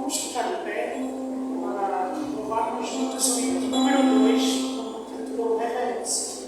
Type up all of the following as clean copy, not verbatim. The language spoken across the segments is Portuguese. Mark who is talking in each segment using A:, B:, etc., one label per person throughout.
A: Vamos ficar de pé para louvarmos juntos o hino de número 2, no título Reverência.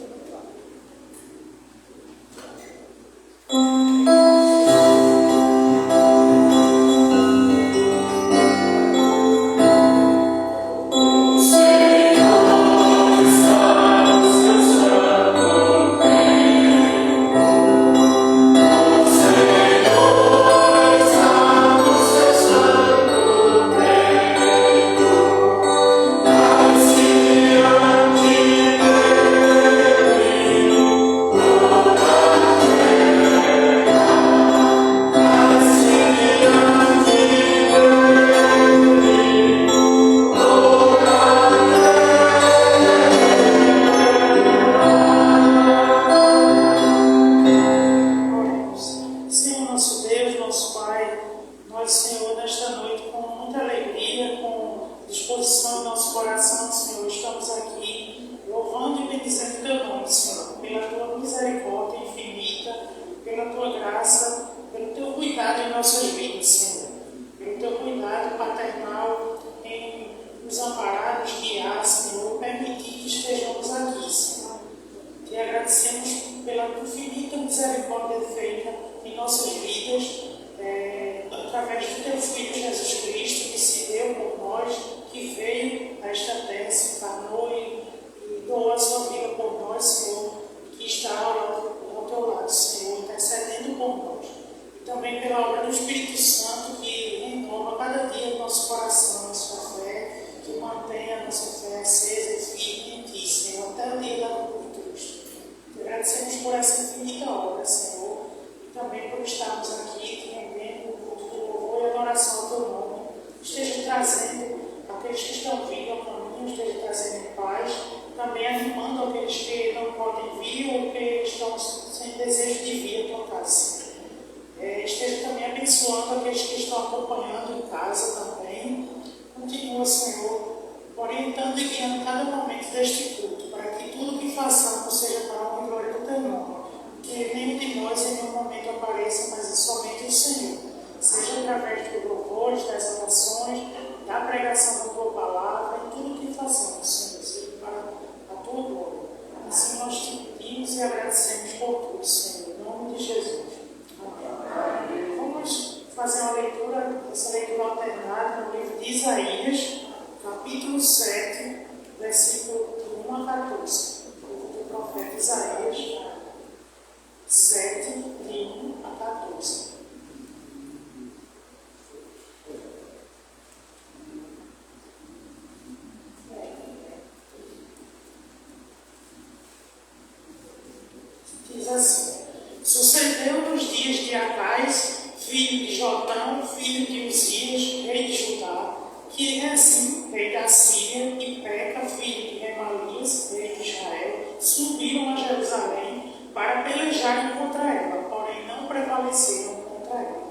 B: Sucedeu nos dias de Acais, filho de Jotão, filho de Uzias, rei de Judá, que Rezim, rei da Síria, e Peca, filho de Remalias, rei de Israel, subiram a Jerusalém para pelejarem contra ela, porém não prevaleceram contra ela.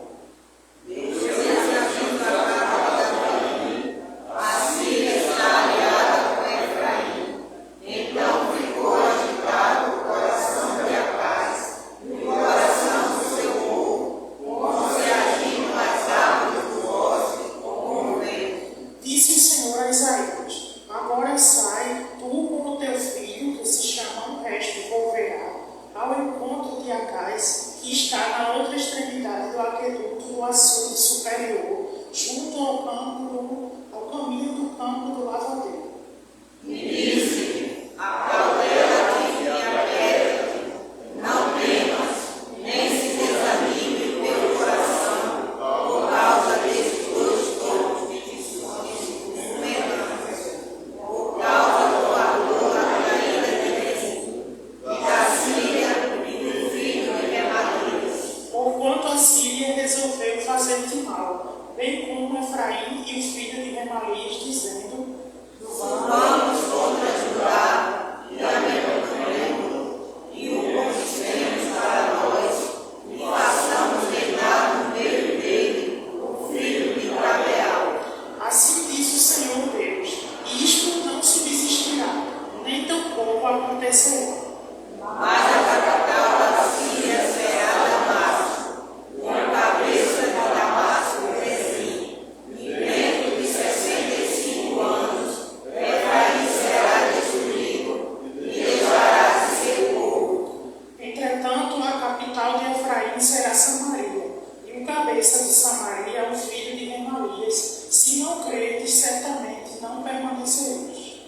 B: Mas a capital da Síria será Damasco, e a cabeça de Damasco Rezim, e dentro Se não credes, certamente não permanecereis.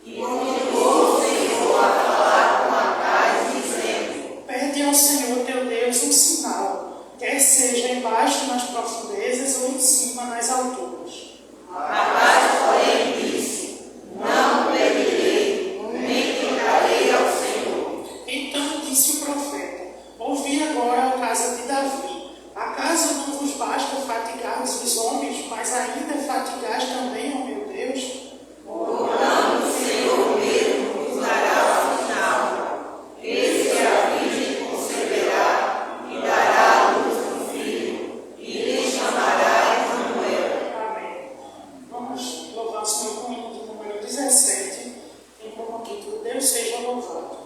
C: E continuou o Senhor a falar com Acais, dizendo:
B: Pede ao Senhor teu Deus um sinal, quer seja embaixo nas profundezas ou em cima nas alturas.
C: Acais, porém, disse: Não pedirei, nem tentarei ao Senhor.
B: Então disse o profeta: ouvi agora a casa de Davi. Acaso não vos basta fatigar-vos os homens, mas ainda fatigais também, ó meu Deus?
C: Portanto, o Senhor mesmo vos dará o sinal. Eis que a virgem conceberá e dará à luz um filho, e lhe chamará Emanuel.
B: Amém. Vamos louvar o Senhor com o hino de número 17, em como título: Deus seja louvado.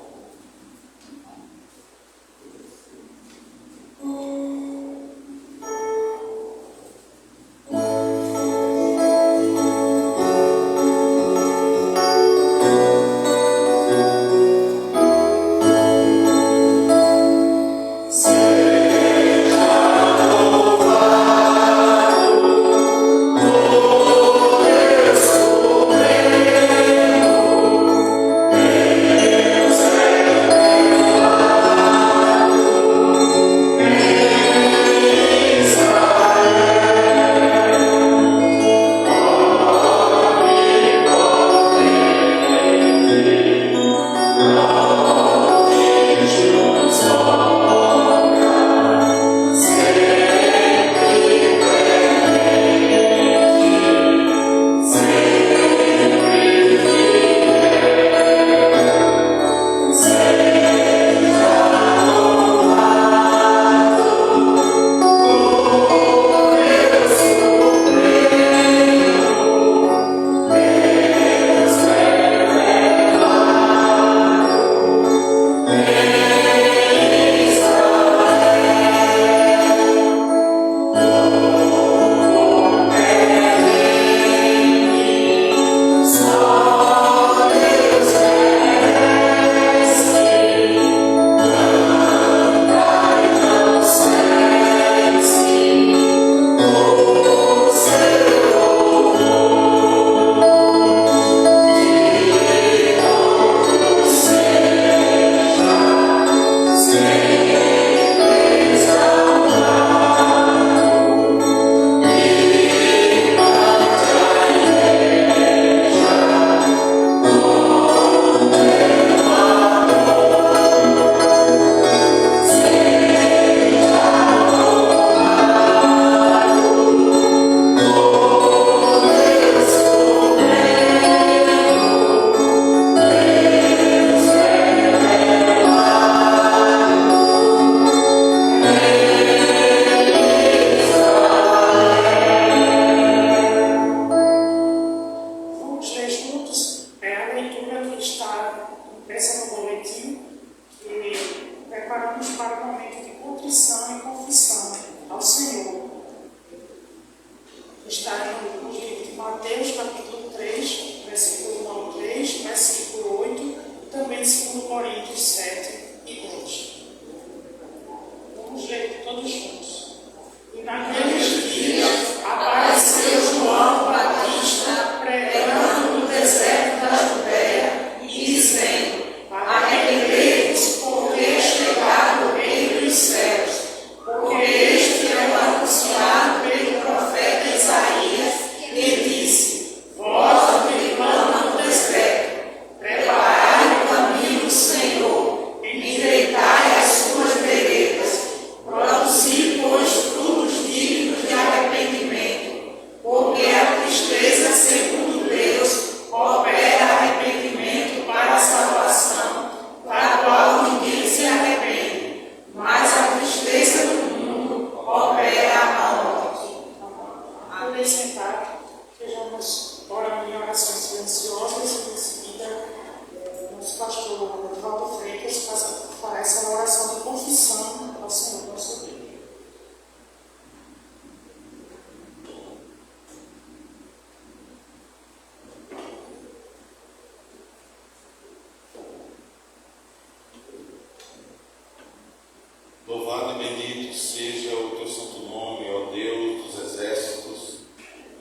D: Louvado e bendito seja o teu santo nome, ó Deus dos exércitos.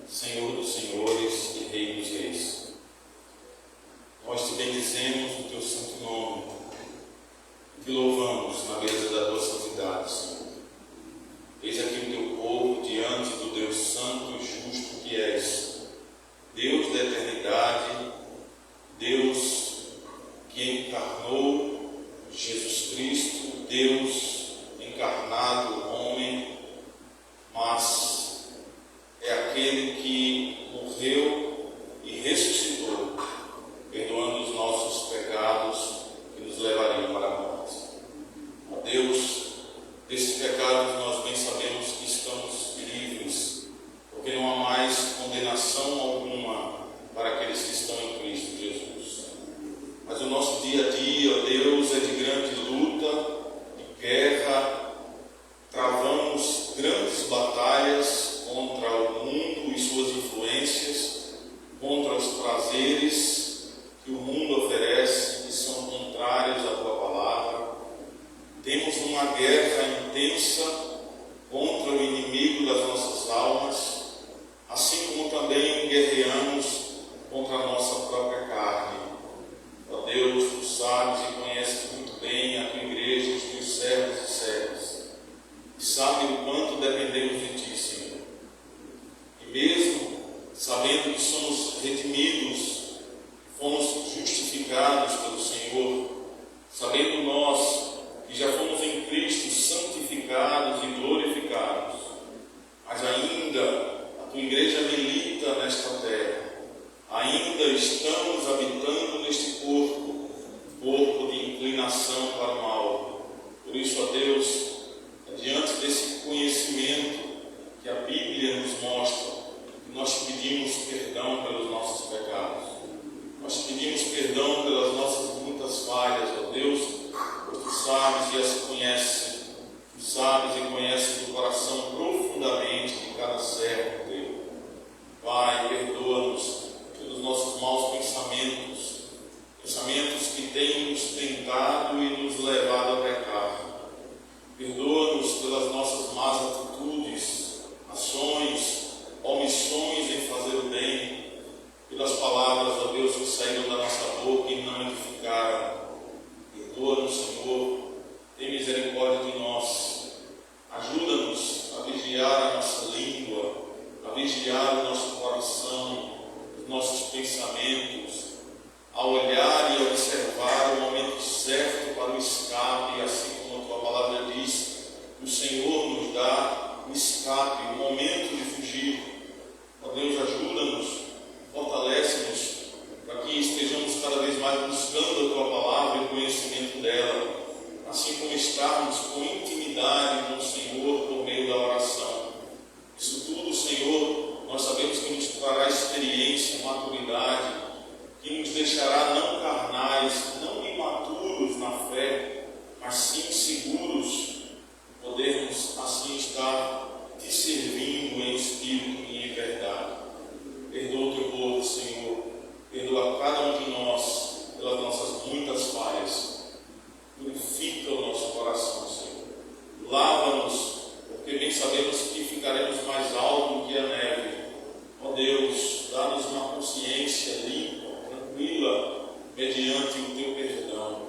D: Senhor Senhor dos senhores e Rei dos reis. Nós te bendizemos no teu santo nome e te louvamos na beleza da tua santidade, Senhor. Eis aqui o teu povo diante do Deus santo e justo que és, Deus da eternidade, Deus que encarnou Jesus Cristo, Deus encarnado, homem, mas é aquele que morreu e ressuscitou, perdoando os nossos pecados que nos levariam para a morte. Ó Deus, desses pecados nós bem sabemos que estamos livres, porque não há mais condenação alguma para aqueles que estão em Cristo Jesus. Mas o nosso dia a dia, ó Deus, é de grande luta, de guerra. Travamos grandes batalhas contra o mundo e suas influências, contra os prazeres que o mundo oferece, que são contrários à tua palavra. Temos uma guerra intensa contra o inimigo das nossas almas, assim como também guerreamos contra a nossa própria carne. Ó Deus, tu sabes e conheces muito bem a tua igreja, os teus servos e servas, e sabe o quanto dependemos de ti, Senhor. E mesmo sabendo que somos redimidos, fomos justificados pelo Senhor, sabendo nós que já fomos em Cristo santificados e glorificados, mas ainda a tua igreja milita nesta terra, ainda estamos habitando neste corpo de inclinação para o mal. Por isso, ó Deus, diante desse conhecimento que a Bíblia nos mostra, nós te pedimos perdão pelos nossos pecados, nós te pedimos perdão pelas nossas muitas falhas, ó Deus, pois tu sabes e as conheces, tu sabes e conheces o coração profundamente de cada servo teu. Pai, perdoa-nos pelos nossos maus pensamentos, pensamentos que têm nos tentado e nos levado a pecar. Perdoa-nos pelas nossas más atitudes, ações, omissões em fazer o bem, pelas palavras, ó Deus, que saíram da nossa boca e não edificaram. Perdoa-nos, Senhor, tem misericórdia de nós. Ajuda-nos a vigiar a nossa língua, a vigiar o nosso coração, os nossos pensamentos, a olhar e observar o momento certo para o escape, assim como a tua palavra diz, o Senhor nos dá o escape, o momento de fugir. Ó Deus, ajuda-nos, fortalece-nos, para que estejamos cada vez mais buscando a tua palavra e o conhecimento dela, assim como estarmos com intimidade com o Senhor por meio da oração. Isso tudo, Senhor, nós sabemos que nos trará experiência, maturidade, que nos deixará não carnais, não imaturos na fé, mas sim seguros, podermos assim estar te servindo em espírito e em verdade. Perdoa o teu povo, Senhor, perdoa cada um de nós pelas nossas muitas falhas, purifica o nosso coração, Senhor, lava-nos, porque bem sabemos que ficaremos mais altos do que a neve. Ó Deus, dá-nos uma consciência limpa, tranquila, mediante o teu perdão.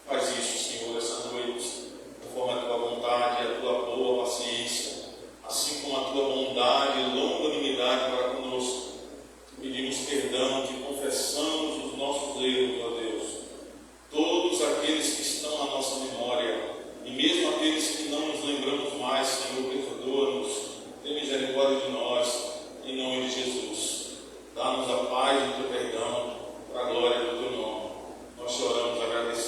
D: Faz isso, Senhor, essa noite, conforme a tua vontade e a tua boa paciência, assim como a tua bondade e longanimidade para conosco. Te pedimos perdão, te confessamos os nossos erros, ó Deus. Todos aqueles que estão na nossa memória, e mesmo aqueles que não nos lembramos mais, Senhor, perdoa-nos, tem misericórdia de nós, em nome de Jesus. Dá-nos a paz do teu perdão, para a glória do teu nome. Nós choramos agradecidos.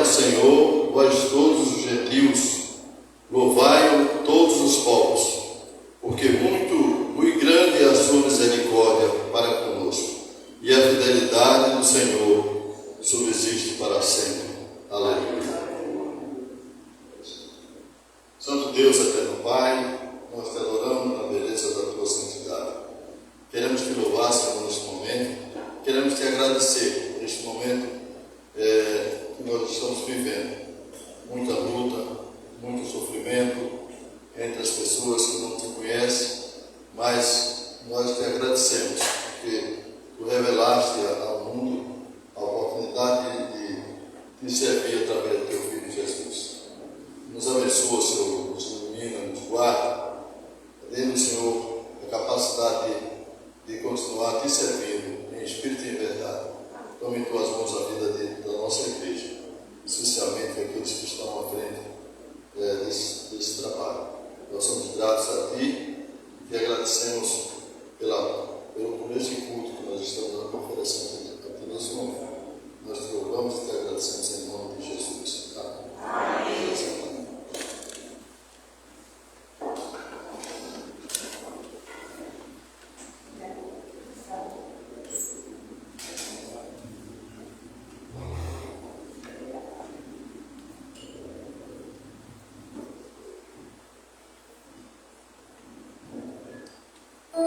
E: ao Senhor, vós todos os gentios, louvai-o todos os povos, porque muito grande é a sua misericórdia para conosco, e a fidelidade do Senhor subsiste para sempre. Aleluia. Santo Deus, eterno Pai, nós te adoramos na beleza da tua santidade. Queremos te louvar, Senhor, neste momento. Queremos te agradecer neste momento que nós estamos vivendo. Muita luta, muito sofrimento entre as pessoas que não te conhecem, mas nós te agradecemos porque tu revelaste ao mundo a oportunidade de servir através do teu Filho Jesus. Nos abençoa, Senhor, nos ilumina, nos guarda. Dê-nos, Senhor, a capacidade de continuar te servindo em espírito e em verdade. Tome em tuas mãos a vida da nossa igreja, especialmente aqueles que estão à frente desse trabalho. Nós somos gratos a ti e te agradecemos por este culto que nós estamos oferecendo aqui nesse momento. Nós te louvamos e te agradecemos em nome de Jesus. Amém.
C: O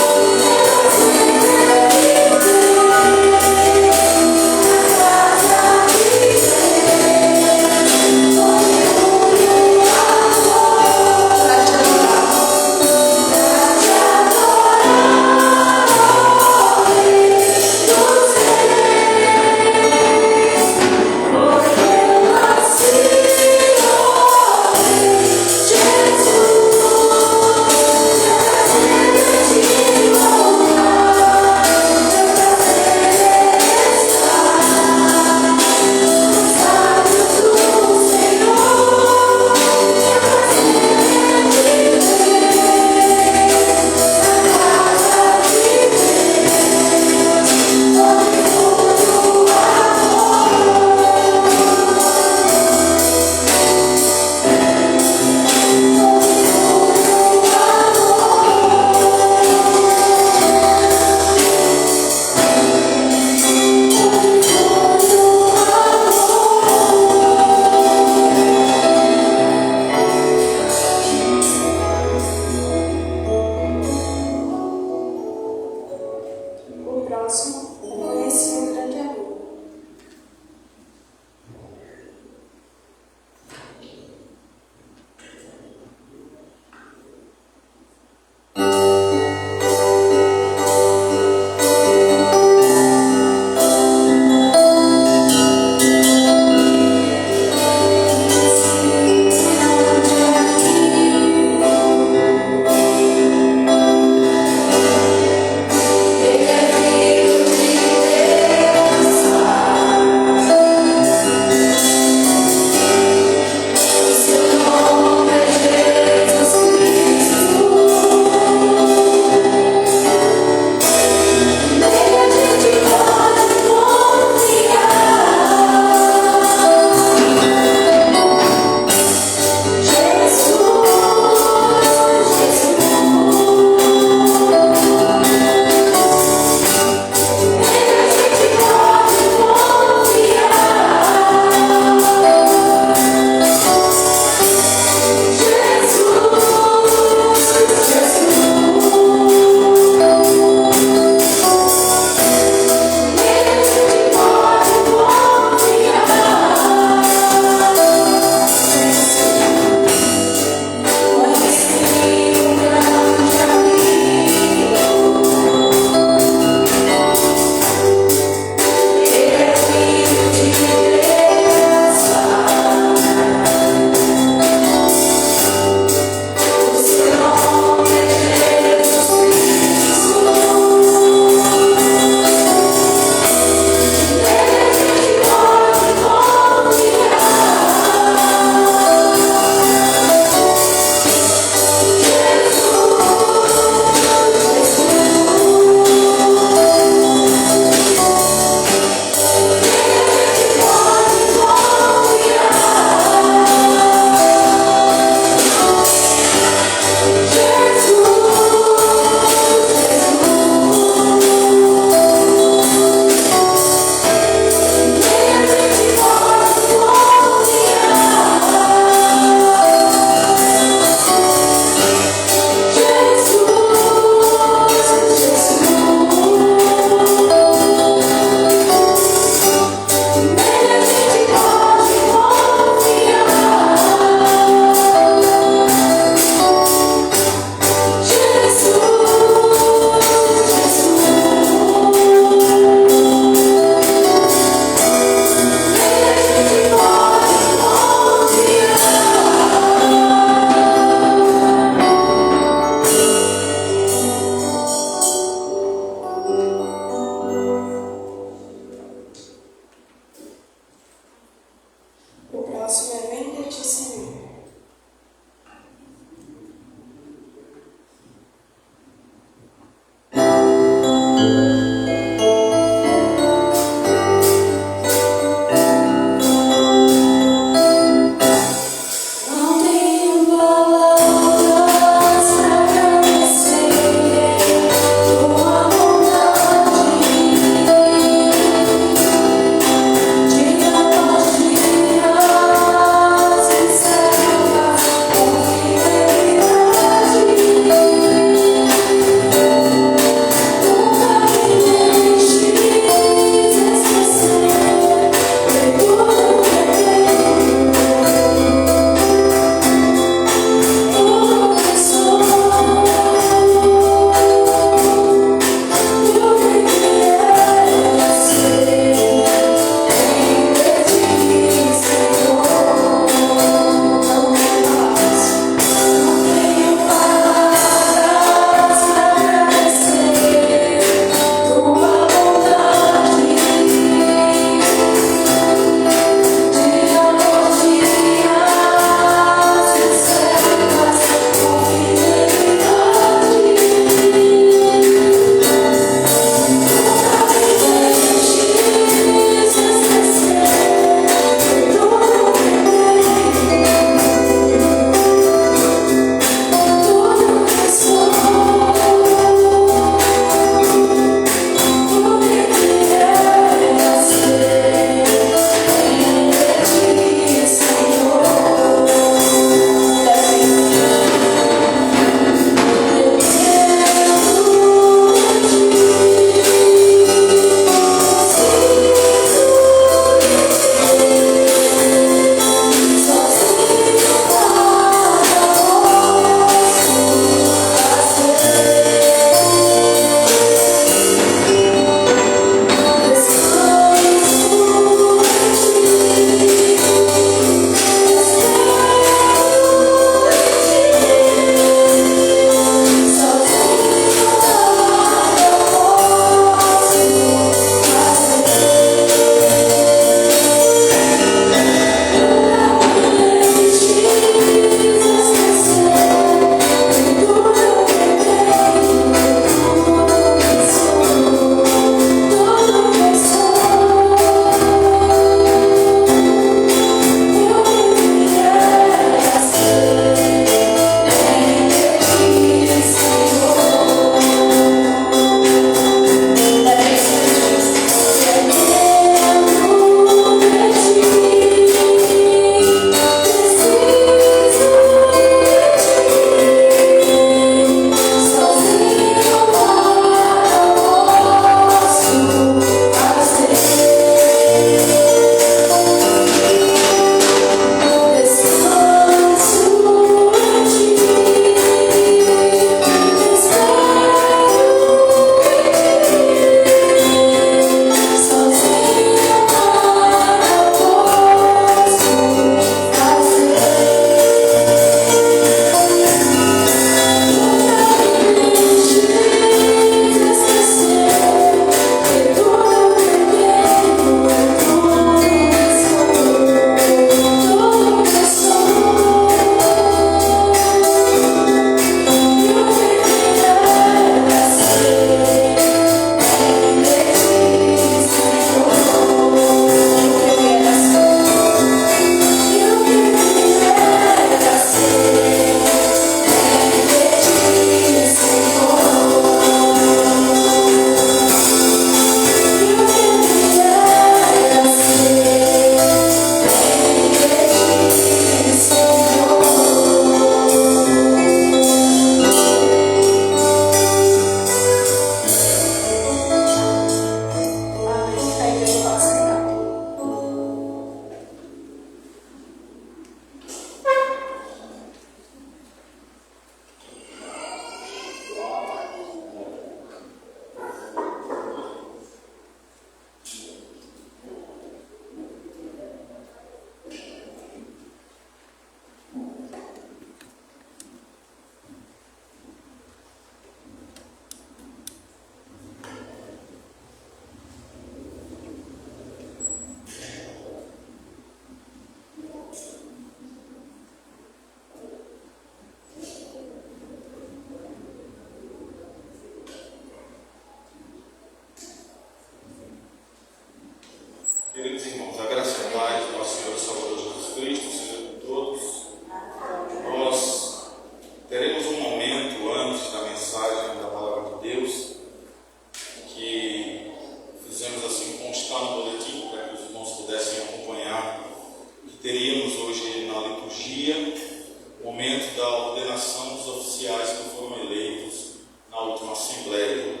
D: da ordenação dos oficiais que foram eleitos na última Assembleia.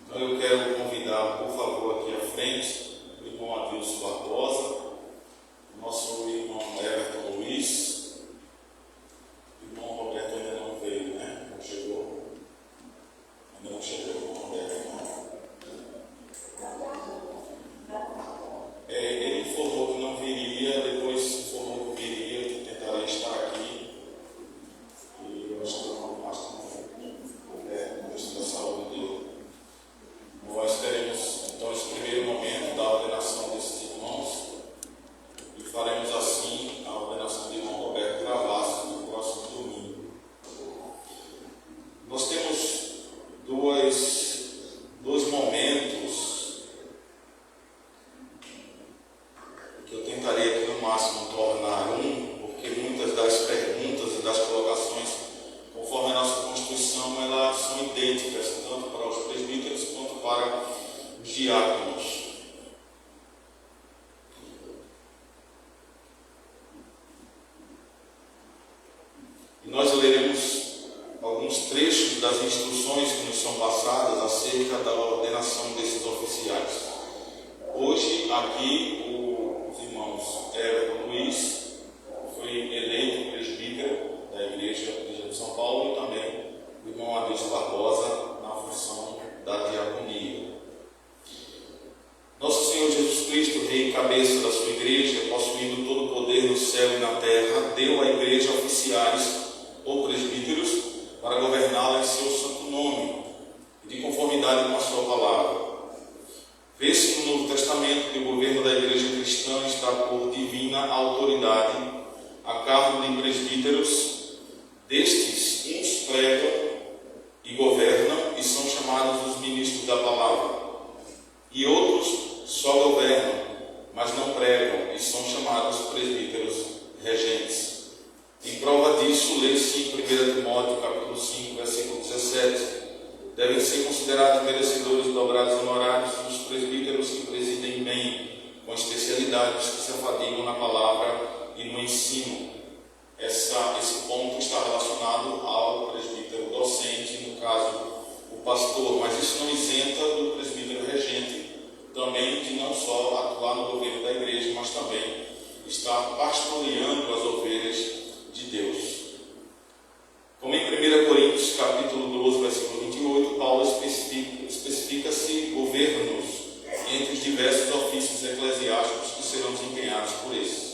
D: Então eu quero convidar, por favor, aqui à frente, o irmão Adilson Barbosa, o nosso irmão Everton Luiz, o irmão Roberto ainda não veio, né? Não chegou? Ainda não chegou, o irmão Roberto, não. Ele informou que não viria, depois informou que viria, que tentaria estar aqui. E eu acho que não basta, questão da saúde dele. Nós teremos então esse primeiro momento da ordenação desses irmãos e faremos assim a ordenação do irmão Roberto Travassos no próximo domingo. Nós temos dois momentos que eu tentarei aqui no máximo tornar porque muitas das perguntas e das colocações, conforme a nossa Constituição, elas são idênticas, tanto para os presbíteros quanto para os diáconos. E nós leremos alguns trechos das instruções que nos são passadas acerca da ordenação desses oficiais. Hoje, aqui, os irmãos Everton Luiz foi eleito presbítero da Igreja de São Paulo e também o irmão Adilson Barbosa na função da diaconia. Nosso Senhor Jesus Cristo, Rei e cabeça da sua Igreja, possuindo todo o poder no céu e na terra, deu à Igreja oficiais ou presbíteros para governá-la em seu santo nome e de conformidade com a sua palavra. Vê-se no Novo Testamento que o governo da Igreja Cristã está por divina autoridade a cargo de presbíteros. Destes, uns pregam e governam e são chamados os ministros da palavra, e outros só governam, mas não pregam e são chamados presbíteros regentes. Em prova disso, lê-se em 1 Timóteo capítulo 5, versículo 17. Devem ser considerados merecedores de dobrados honorários os presbíteros que presidem bem, com especialidades que se afadigam na palavra e no ensino. Esse ponto está relacionado ao presbítero docente, no caso, o pastor, mas isso não isenta do presbítero regente também de não só atuar no governo da igreja, mas também estar pastoreando as ovelhas de Deus. Como em 1 Coríntios capítulo 12, versículo 28, Paulo especifica-se governos entre os diversos ofícios eclesiásticos que serão desempenhados por esses.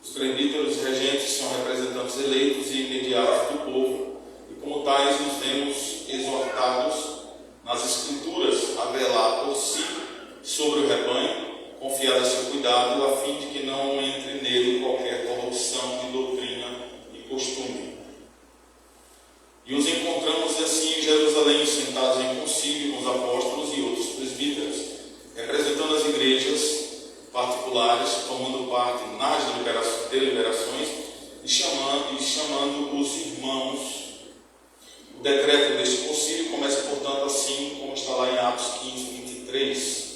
D: Os presbíteros regentes são representantes eleitos e imediatos do povo, e como tais nos vemos exortados nas Escrituras a velar por si sobre o rebanho, confiar a seu cuidado, a fim de que não entre nele qualquer corrupção de doutrina e costume. E os encontramos assim em Jerusalém, sentados em concílio com os apóstolos e outros presbíteros, representando as igrejas particulares, tomando parte nas deliberações e chamando os irmãos. O decreto deste concílio começa, portanto, assim como está lá em Atos 15, 23.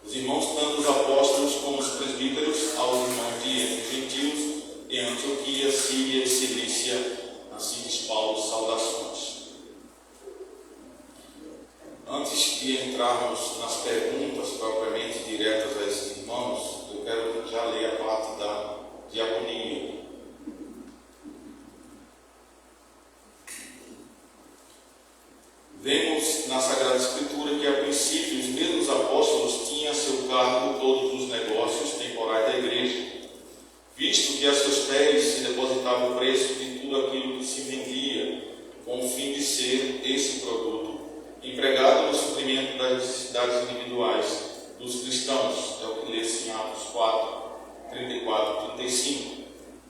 D: Os irmãos, tanto os apóstolos como os presbíteros, aos irmãos de gentios em Antioquia, Síria e Cilícia, assim diz Paulo, saudações. Antes de entrarmos nas perguntas propriamente diretas a esses irmãos, eu quero já ler a parte da diaconia. Vemos na Sagrada Escritura que, a princípio, os mesmos apóstolos tinham a seu cargo todos os negócios temporais da igreja, visto que a seus pés se depositava o preço de tudo aquilo que se vendia, com o fim de ser esse produto empregado no suprimento das necessidades individuais dos cristãos. É o que lê-se em Atos 4, 34 e 35,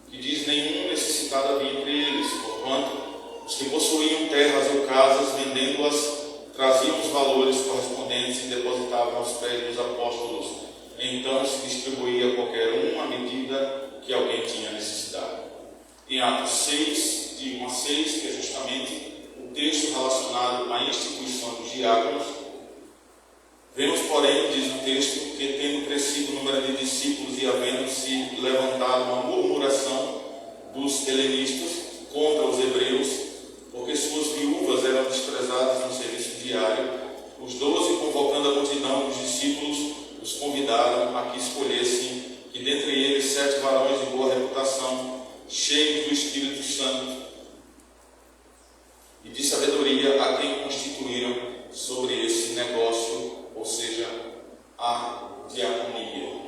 D: que diz: nenhum necessitado havia entre eles, porquanto os que possuíam terras ou casas, vendendo-as, traziam os valores correspondentes e depositavam aos pés dos apóstolos. Então se distribuía a qualquer um à medida que alguém tinha necessidade. Em Atos 6, de 1 a 6, que é justamente o texto relacionado à instituição dos diáconos, vemos, porém, diz o texto, que tendo crescido o número de discípulos e havendo se levantado uma murmuração, dos helenistas contra os hebreus, porque suas viúvas eram desprezadas no serviço diário. Os 12, convocando a multidão dos discípulos, os convidaram a que escolhessem que dentre eles 7 varões de boa reputação, cheios do Espírito Santo e de sabedoria, a quem constituíram sobre esse negócio, ou seja, a diaconia.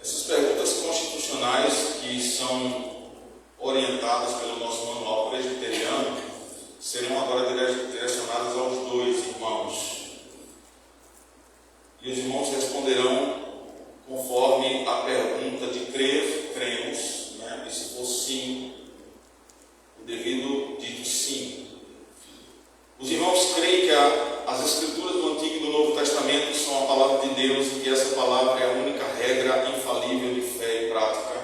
D: Essas perguntas constitucionais que são orientadas pelo nosso manual presbiteriano serão agora direcionadas aos 2 irmãos. E os irmãos responderão conforme a pergunta de crer, cremos, né? E se for sim, o devido dito sim. Os irmãos creem que as Escrituras do Antigo e do Novo Testamento são a palavra de Deus e que essa palavra é a única regra infalível de fé e prática.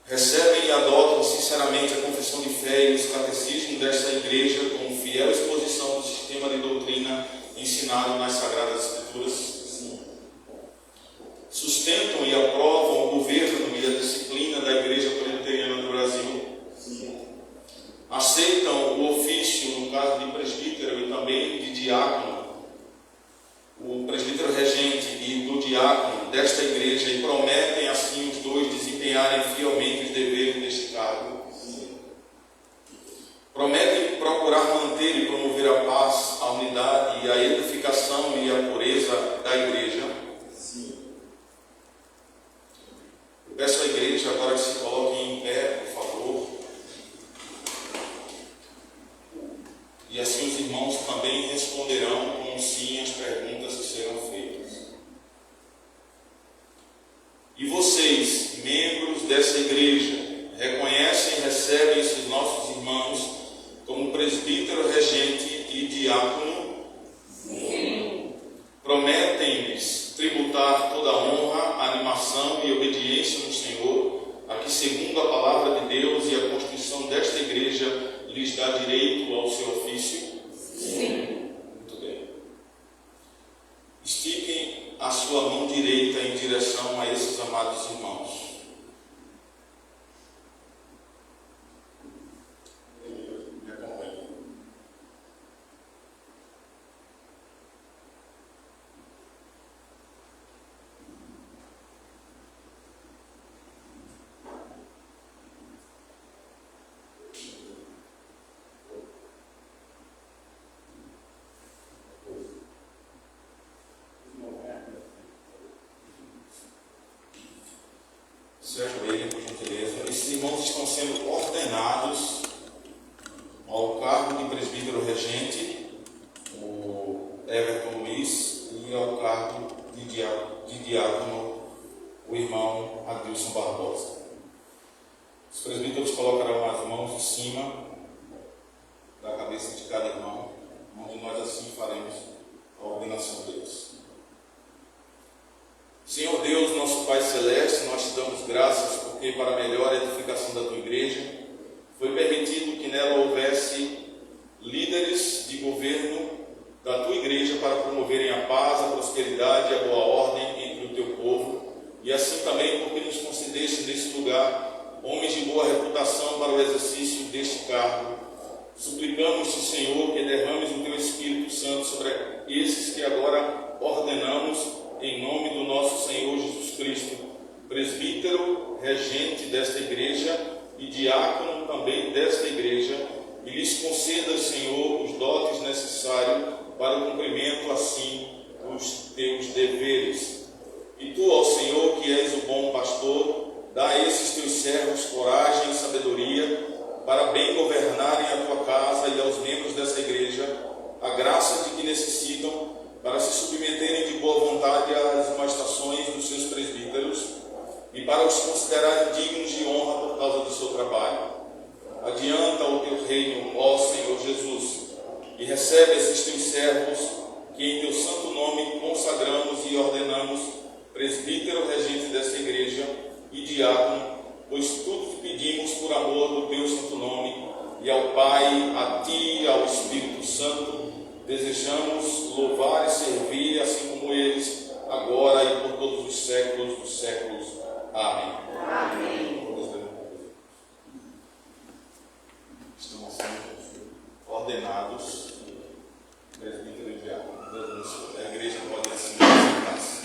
D: Recebem e adotam sinceramente a confissão de fé e os catecismos desta igreja como fiel exposição do sistema de doutrina ensinado nas Sagradas Escrituras. Sim. Sustentam e aprovam o governo e a disciplina da Igreja Presbiteriana do Brasil. Sim. Aceitam o ofício, no caso de presbítero e também de diácono, o presbítero regente e do diácono desta igreja, e prometem assim os 2 desempenharem fielmente os deveres deste cargo. Sim. Prometem procurar manter e promover a paz, a unidade e a edificação e a pureza da igreja. Sim. Eu peço à igreja agora que se coloque em pé, por favor. E assim os irmãos também responderão com sim as perguntas que serão feitas. E vocês, membros dessa igreja, reconhecem e recebem esses nossos irmãos como presbítero, regente e diácono? Sim. Prometem-lhes tributar toda a honra, animação e obediência no Senhor, a que, segundo a palavra de Deus e a Constituição desta igreja, lhes dá direito ao seu ofício? Sim. Muito bem. Estiquem a sua mão direita em direção a esses amados irmãos. Se ajoelhem, por gentileza. Esses irmãos estão sendo ordenados ao cargo de presbítero regente, o Everton Luiz, e ao cargo de diácono, o irmão Adilson Barbosa. Os presbíteros colocarão as mãos em cima da cabeça de cada irmão, onde nós assim faremos a ordenação deles. Senhor Deus, nosso Pai Celeste, nós te damos graças porque para a melhor edificação da tua igreja foi permitido que nela houvesse líderes de governo da tua igreja para promoverem a paz, a prosperidade e a boa ordem entre o teu povo, e assim também porque nos concedeste nesse lugar homens de boa reputação para o exercício deste cargo. Suplicamos-te, Senhor, que derrames o teu Espírito Santo sobre esses que agora ordenamos, em nome do nosso Senhor Jesus Cristo, presbítero, regente desta igreja e diácono também desta igreja, e lhes conceda, Senhor, os dotes necessários para o cumprimento, assim, dos teus deveres. E tu, ó Senhor, que és o bom pastor, dá a esses teus servos coragem e sabedoria para bem governarem a tua casa e aos membros dessa igreja a graça de que necessitam para se submeterem de boa vontade às manifestações dos seus presbíteros e para os considerarem dignos de honra por causa do seu trabalho. Adianta o teu reino, ó Senhor Jesus, e recebe esses teus servos que em teu santo nome consagramos e ordenamos presbítero regente desta igreja e diácono, pois tudo te pedimos por amor do teu santo nome, e ao Pai, a ti e ao Espírito Santo desejamos louvar e servir, assim como eles, agora todos os séculos. Amém.
C: Amém.
D: Estão assim ordenados, presbítero e diácono. A igreja pode assim sentar-se.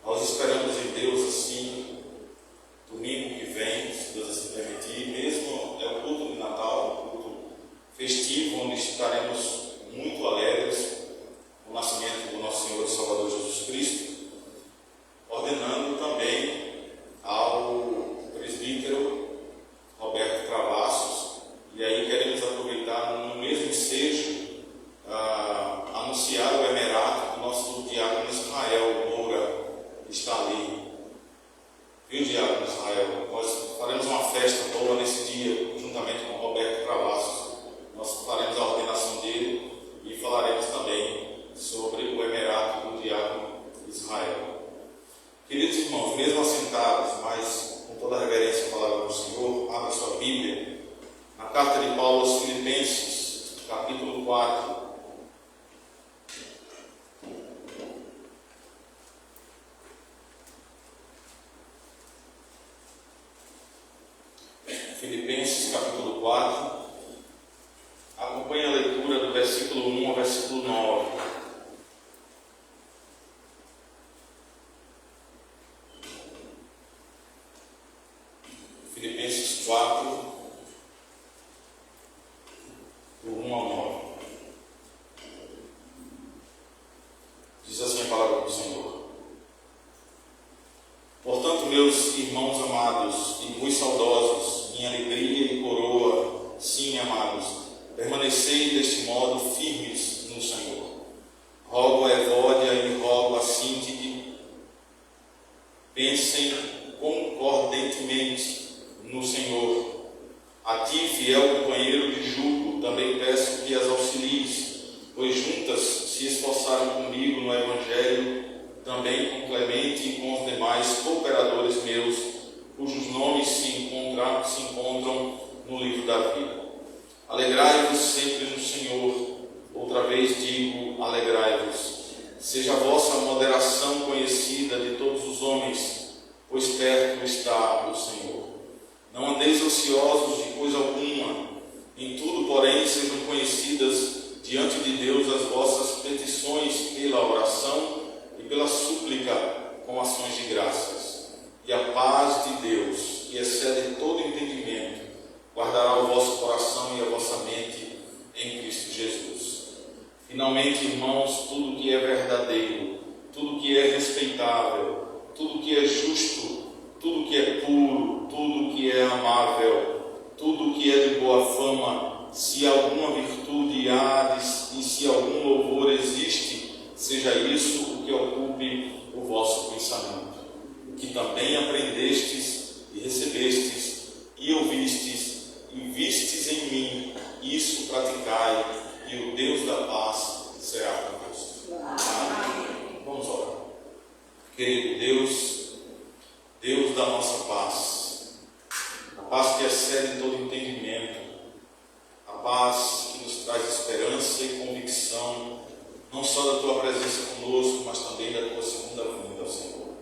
D: Nós esperamos em Deus assim, domingo que vem, se Deus assim permitir, mesmo é o culto de Natal, um culto festivo, onde estaremos muito alegres com o nascimento do nosso Senhor e Salvador Jesus Cristo, ordenando também ao presbítero Roberto Travassos, e aí queremos aproveitar no mesmo ensejo, anunciar o emerato do nosso diácono Israel Moura, está ali. Viu, diácono Israel? Nós faremos uma festa boa nesse dia, juntamente com o Roberto Travassos. Nós faremos a ordenação dele e falaremos também sobre o emerato do diácono Israel. Queridos irmãos, mesmo assentados, mas com toda a reverência à palavra do Senhor, abra sua Bíblia na carta de Paulo aos Filipenses, capítulo 4. Filipenses capítulo 4, acompanhe a leitura do versículo 1 ao versículo 9. Filipenses 4, do 1 ao 9. Diz assim a palavra do Senhor: Portanto, meus irmãos amados e muito saudosos, minha alegria e coroa, sim, amados, permanecei deste modo firmes no Senhor. Rogo a Evódia e rogo a Síntique, pensem concordentemente no Senhor. A ti, fiel companheiro de jugo, também peço que as auxilies, pois juntas se esforçaram comigo no Evangelho, também com Clemente e com os demais cooperadores meus, cujos nomes se encontram no livro da vida. Alegrai-vos sempre no Senhor. Outra vez digo, alegrai-vos. Seja a vossa moderação conhecida de todos os homens, pois perto está o Senhor. Não andeis ociosos de coisa alguma. Em tudo, porém, sejam conhecidas diante de Deus as vossas petições pela oração e pela súplica com ações de graças. E a paz de Deus, que excede todo entendimento, guardará o vosso coração e a vossa mente em Cristo Jesus. Finalmente, irmãos, tudo que é verdadeiro, tudo que é respeitável, tudo que é justo, tudo que é puro, tudo que é amável, tudo que é de boa fama, se alguma virtude há e se algum louvor existe, seja isso o que ocupe o vosso pensamento. O que também aprendestes e recebestes e ouvistes e vistes em mim, isso praticai, e o Deus da paz será convosco. Amém. Vamos orar. Querido Deus, Deus da nossa paz, a paz que excede todo entendimento, a paz que nos traz esperança e convicção, não só da tua presença conosco, mas também da tua segunda vinda, Senhor.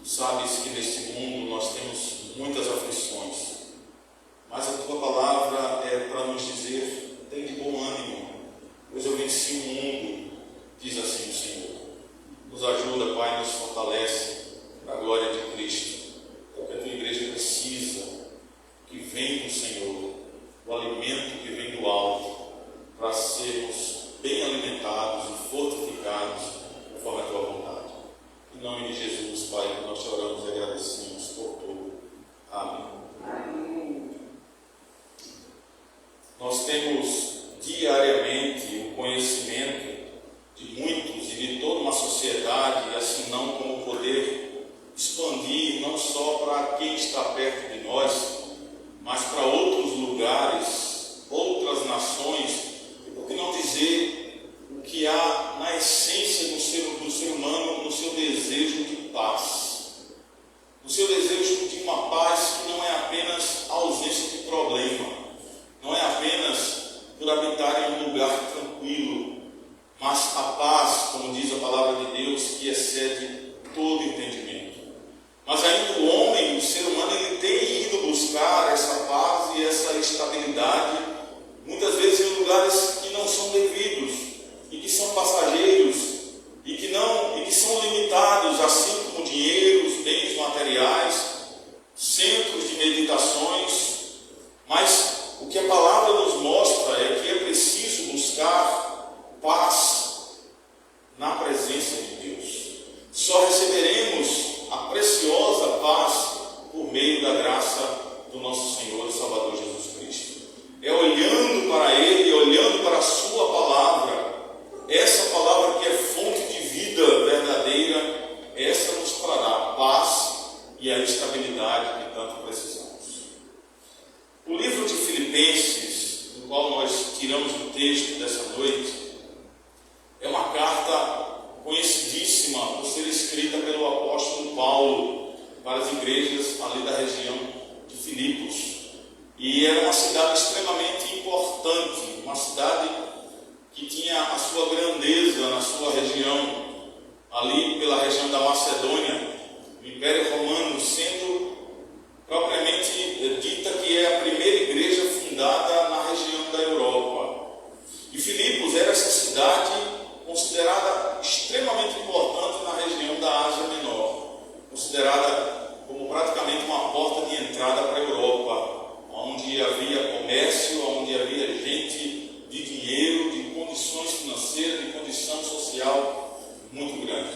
D: Tu sabes que neste mundo nós temos muitas aflições, mas a tua palavra é para nos dizer: tem de bom ânimo, pois eu venci o mundo, diz assim o Senhor. Nos ajuda, Pai, nos fortalece, para a glória Cristo. É o que a tua igreja precisa, que vem do Senhor, o alimento que vem do alto, para sermos bem alimentados e fortificados conforme a tua vontade. Em nome de Jesus, Pai, que nós te oramos e agradecemos por tudo. Amém. Nós temos diariamente o conhecimento de muitos e de toda uma sociedade, e assim não como poder expandir não só para quem está perto de nós, mas para outros lugares, outras nações, e por que não dizer o que há na essência do ser humano, no seu desejo de paz, no seu desejo de uma paz que não é apenas a ausência de problema, não é apenas por habitar em um lugar tranquilo, mas a paz, como diz a palavra de Deus, que excede todo entendimento. Mas ainda o homem, o ser humano, ele tem ido buscar essa paz e essa estabilidade, muitas vezes em lugares que não são devidos, e que são passageiros, e que são limitados, assim como dinheiros, bens materiais, centros de meditações. Mas o que a palavra nos mostra é que é preciso buscar paz na presença de Deus. Só receberemos a preciosa paz por meio da graça do nosso Senhor e Salvador Jesus Cristo. É olhando para Ele, olhando para a sua palavra, essa palavra que é fonte de vida verdadeira, essa nos trará a paz e a estabilidade que tanto precisamos. O livro de Filipenses, do qual nós tiramos o texto dessa noite, é uma carta conhecidíssima por ser escrita pelo apóstolo Paulo para as igrejas ali da região de Filipos. E era uma cidade extremamente importante, uma cidade que tinha a sua grandeza na sua região, ali pela região da Macedônia, o Império Romano sendo propriamente dita que é a primeira igreja fundada na região da Europa. E Filipos era essa cidade considerada extremamente importante na região da Ásia Menor, considerada como praticamente uma porta de entrada para a Europa, onde havia comércio, onde havia gente de dinheiro, de condições financeiras, de condição social muito grande.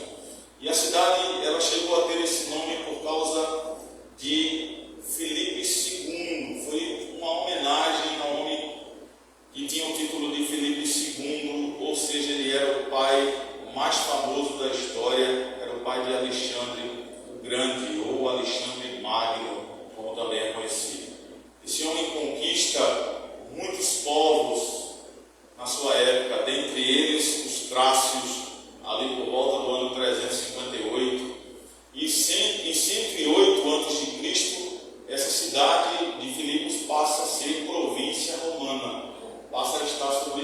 D: E a cidade, ela chegou a ter esse nome por causa de Filipe II. Foi uma homenagem a um homem que tinha o título de Filipe II, ou seja, ele era o pai mais famoso da história, era o pai de Alexandre o Grande, ou Alexandre Magno, como também é conhecido. Esse homem conquista muitos povos na sua época, dentre eles os trácios, ali por volta do ano 358, e em 108 a.C., essa cidade de Filipos passa a ser província romana, passa a estar sob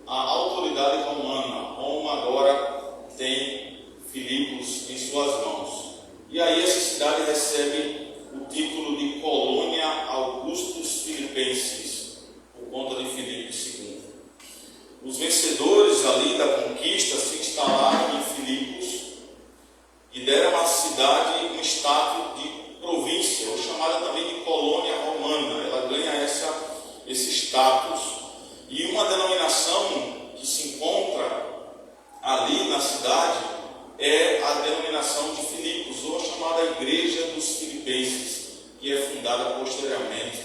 D: a autoridade romana. Roma agora tem Filipos em suas mãos. E aí essa cidade recebe o título de Colônia Augustus Filipensis, por conta de Filipe II. Os vencedores ali da conquista se instalaram em Filipos e deram à cidade um status de província, ou chamada também de colônia romana. Ela ganha esse status. E uma denominação que se encontra ali na cidade é a denominação de Filipos, ou a chamada Igreja dos Filipenses, que é fundada posteriormente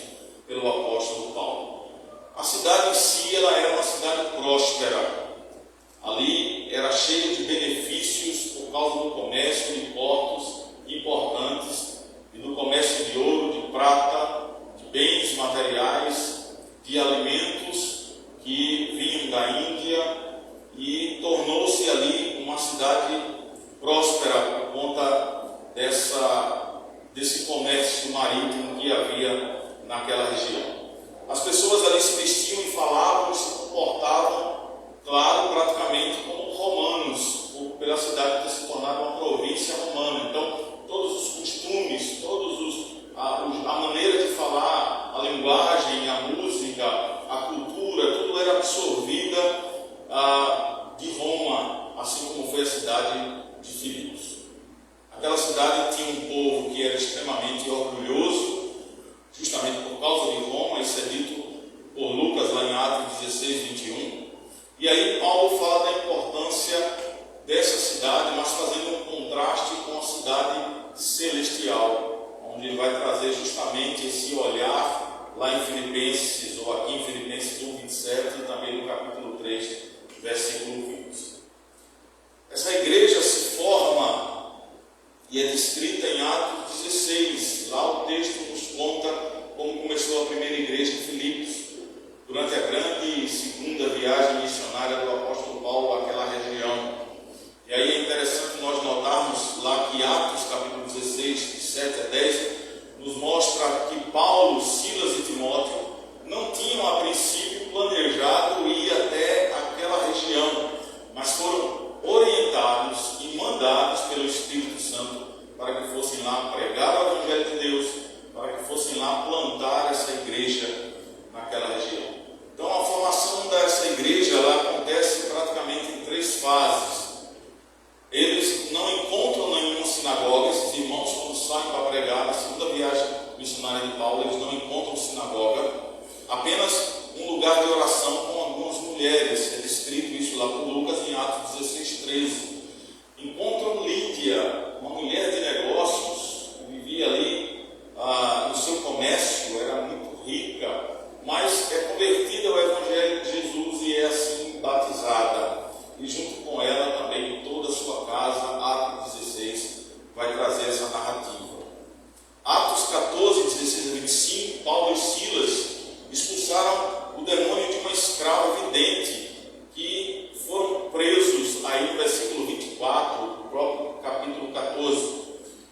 D: pelo apóstolo Paulo. A cidade em si, ela era uma cidade próspera. Ali era cheia de benefícios por causa do comércio de portos importantes e do comércio de ouro, de prata, de bens materiais, de alimentos que vinham da Índia, e tornou-se ali uma cidade próspera por conta desse comércio marítimo que havia naquela região. As pessoas ali se vestiam e falavam e se comportavam, claro, praticamente como romanos, pela cidade ter se tornado uma província romana. Então, todos os costumes, a maneira de falar, a linguagem, a música, a cultura, tudo era absorvida de Roma, assim como foi a cidade de Filipos. Aquela cidade tinha um povo que que era extremamente orgulhoso, justamente por causa de Roma. Isso é dito por Lucas lá em Atos 16, 21. E aí Paulo fala da importância dessa cidade, mas fazendo um contraste com a cidade celestial, onde ele vai trazer justamente esse olhar lá em Filipenses, ou aqui em Filipenses 1, 27, e também no capítulo 3, versículo 20. Essa igreja se forma e é descrita em Atos 16. Lá o texto nos conta como começou a primeira igreja em Filipos, durante a grande segunda viagem missionária do apóstolo Paulo àquela região. E aí é interessante nós notarmos lá que Atos capítulo 16, de 7 a 10, nos mostra que Paulo, Silas e Timóteo não tinham a princípio planejado ir até aquela região, mas foram orientados e mandados pelo Espírito Santo para que fossem lá pregar o Evangelho de Deus, para que fossem lá plantar essa igreja naquela região. Então a formação dessa igreja lá acontece praticamente em 3 fases. Eles não encontram nenhuma sinagoga. Esses irmãos, quando saem para pregar, na segunda viagem missionária de Paulo, eles não encontram sinagoga, apenas um lugar de oração com algumas mulheres. É descrito isso lá por Lucas em Atos 16, 13. Encontram Lídia, uma mulher de negócios, que vivia ali no seu comércio, era muito rica, mas é convertida ao Evangelho de Jesus e é assim batizada. E junto com ela também toda a sua casa. Atos 16 vai trazer essa narrativa. Atos 14, 16 a 25, Paulo e Silas expulsaram o demônio de uma escrava vidente, que foram presos aí no versículo 24, do próprio capítulo 14.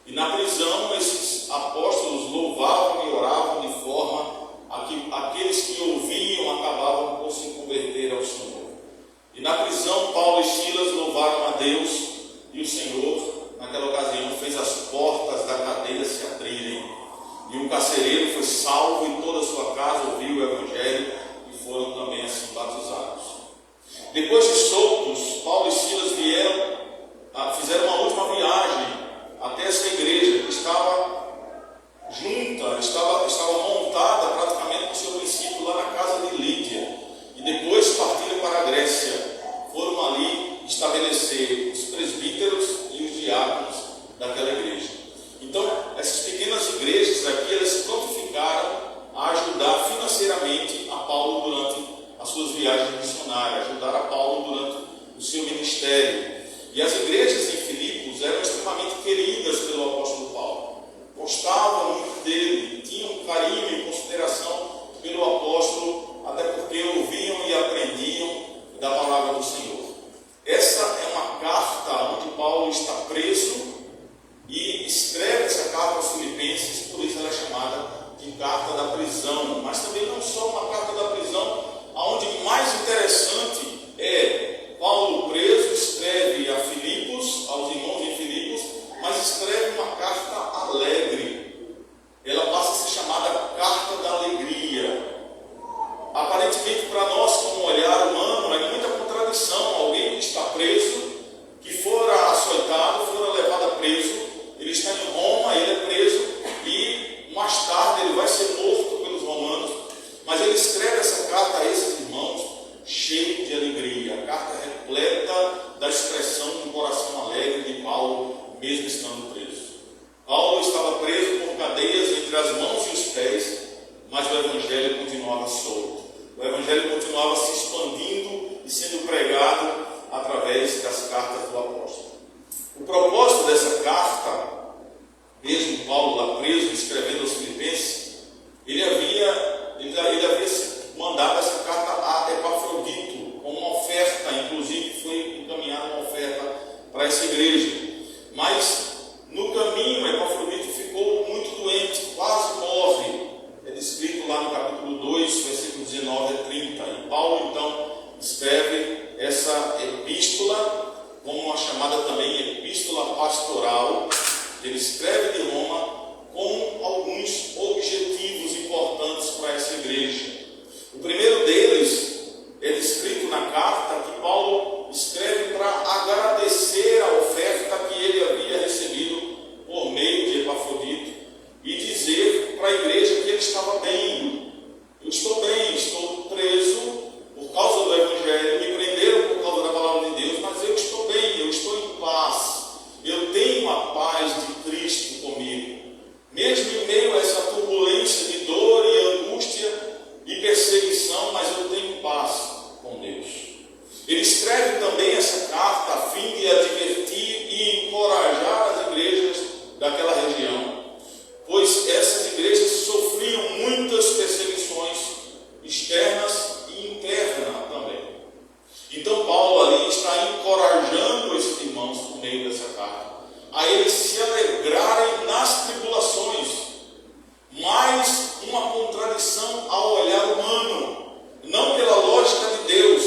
D: E na prisão esses apóstolos louvavam e oravam de forma a que aqueles que ouviam acabavam por se converter ao Senhor. E na prisão Paulo e Silas louvaram a Deus, e o Senhor naquela ocasião fez as portas da cadeia se abrirem, e um carcereiro foi salvo e toda a sua casa ouviu o Evangelho e foram também assim batizados. Depois de soltos, Paulo e Silas fizeram uma última viagem até essa igreja que estava junta, estava montada praticamente no seu princípio lá na casa de Lídia, e depois partiram para a Grécia. Foram ali estabelecer os presbíteros e os diáconos daquela igreja. Então, essas pequenas igrejas aqui, elas se prontificaram a ajudar financeiramente a Paulo durante as suas viagens missionárias, ajudar a Paulo durante o seu ministério. E as igrejas em Filipos eram extremamente queridas pelo apóstolo Paulo. Gostavam muito dele, tinham carinho e consideração pelo apóstolo, até porque ouviam e aprendiam da palavra do Senhor. Essa é uma carta onde Paulo está preso e escreve essa carta aos Filipenses, por isso ela é chamada de carta da prisão. Mas também não só uma carta da prisão, onde mais interessante é Paulo preso, escreve a Filipos, aos irmãos em Filipos, mas escreve uma carta alegre. Ela passa a ser chamada carta da alegria. Aparentemente, para nós, com um olhar humano, é muita contradição. Alguém que está preso, que fora açoitado, fora levado preso, ele está em Roma, ele é preso e mais tarde ele vai ser morto pelos romanos, mas ele escreve essa carta a esses irmãos cheio de alegria. A carta é repleta da expressão de um coração alegre de Paulo, mesmo estando preso. Paulo estava preso por cadeias entre as mãos e os pés, mas o Evangelho continuava solto. O Evangelho continuava se expandindo e sendo pregado através das cartas do apóstolo. O propósito dessa carta, mesmo Paulo lá preso, escrevendo aos Filipenses, ele havia mandado essa carta a Epafrodito, com uma oferta, inclusive foi encaminhada uma oferta para essa igreja. Mas no caminho, Epafrodito ficou muito doente, quase morre. É descrito lá no capítulo 2, versículos 19 a 30. E Paulo, então, escreve essa epístola, como uma chamada também epístola pastoral, mesmo em meio a essa turbulência de dor e angústia e perseguição, mas eu tenho paz com Deus. Ele escreve também essa carta a fim de advertir e encorajar as igrejas daquela região, pois essas igrejas sofriam muitas perseguições externas e internas também. Então Paulo ali está encorajando esses irmãos por meio dessa carta a eles se alegrarem nas tribulações, mas uma contradição ao olhar humano, não pela lógica de Deus,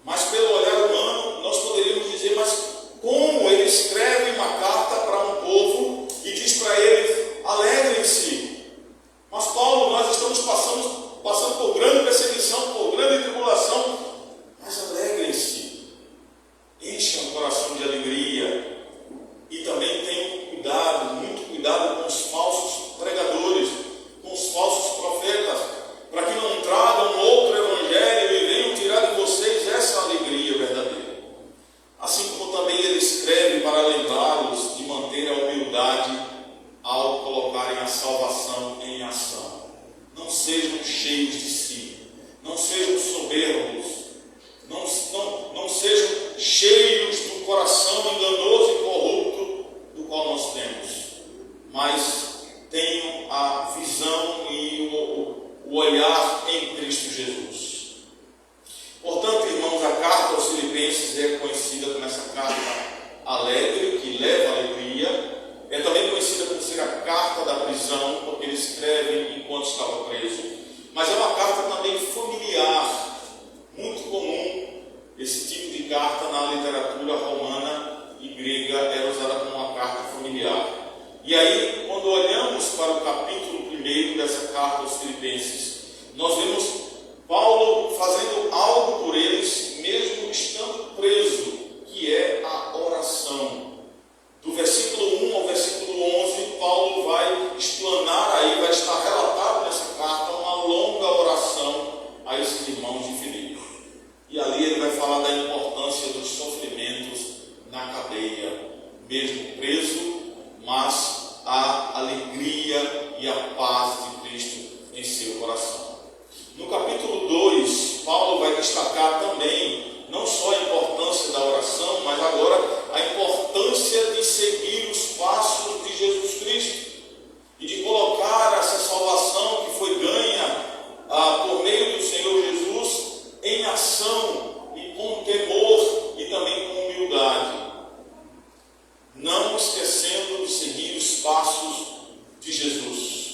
D: mas pelo olhar humano. Nós poderíamos dizer, mas como ele escreve uma carta para um povo e diz para eles, alegrem-se? Mas Paulo, nós estamos passando por grande perseguição, por grande tribulação, mas alegrem-se, enchem o coração de alegria. E também tenham cuidado, muito cuidado com os falsos pregadores, com os falsos profetas, para que não tragam outro evangelho e venham tirar de vocês essa alegria verdadeira. Assim como também ele escreve para lembrá-los de manter a humildade ao colocarem a salvação em ação. Não sejam cheios de si, não sejam soberbos, não sejam cheios do coração enganoso e corrupto do qual nós temos, mas tenham a visão e o olhar em Cristo Jesus. Portanto, irmãos, a carta aos Filipenses é conhecida como essa carta alegre, que leva alegria. É também conhecida por ser a carta da prisão, porque ele escreve enquanto estava preso. Mas é uma carta também familiar, muito comum. Esse tipo de carta na literatura romana e grega era usada como uma carta familiar. E aí, quando olhamos para o capítulo 1 dessa carta aos Filipenses, nós vemos Paulo fazendo algo por eles, mesmo estando preso, que é a oração. Do versículo 1 ao versículo 11, Paulo vai explanar aí, vai estar relatado nessa carta, uma longa oração a esses irmãos de Filipe. E ali ele vai falar da importância dos sofrimentos na cadeia, mesmo preso, mas a alegria e a paz de Cristo em seu coração. No capítulo 2, Paulo vai destacar também não só a importância da oração, mas agora a importância de seguir os passos de Jesus Cristo e de colocar essa salvação que foi ganha por meio do Senhor Jesus em ação e com temor e também com humildade, não esquecendo de seguir os passos de Jesus.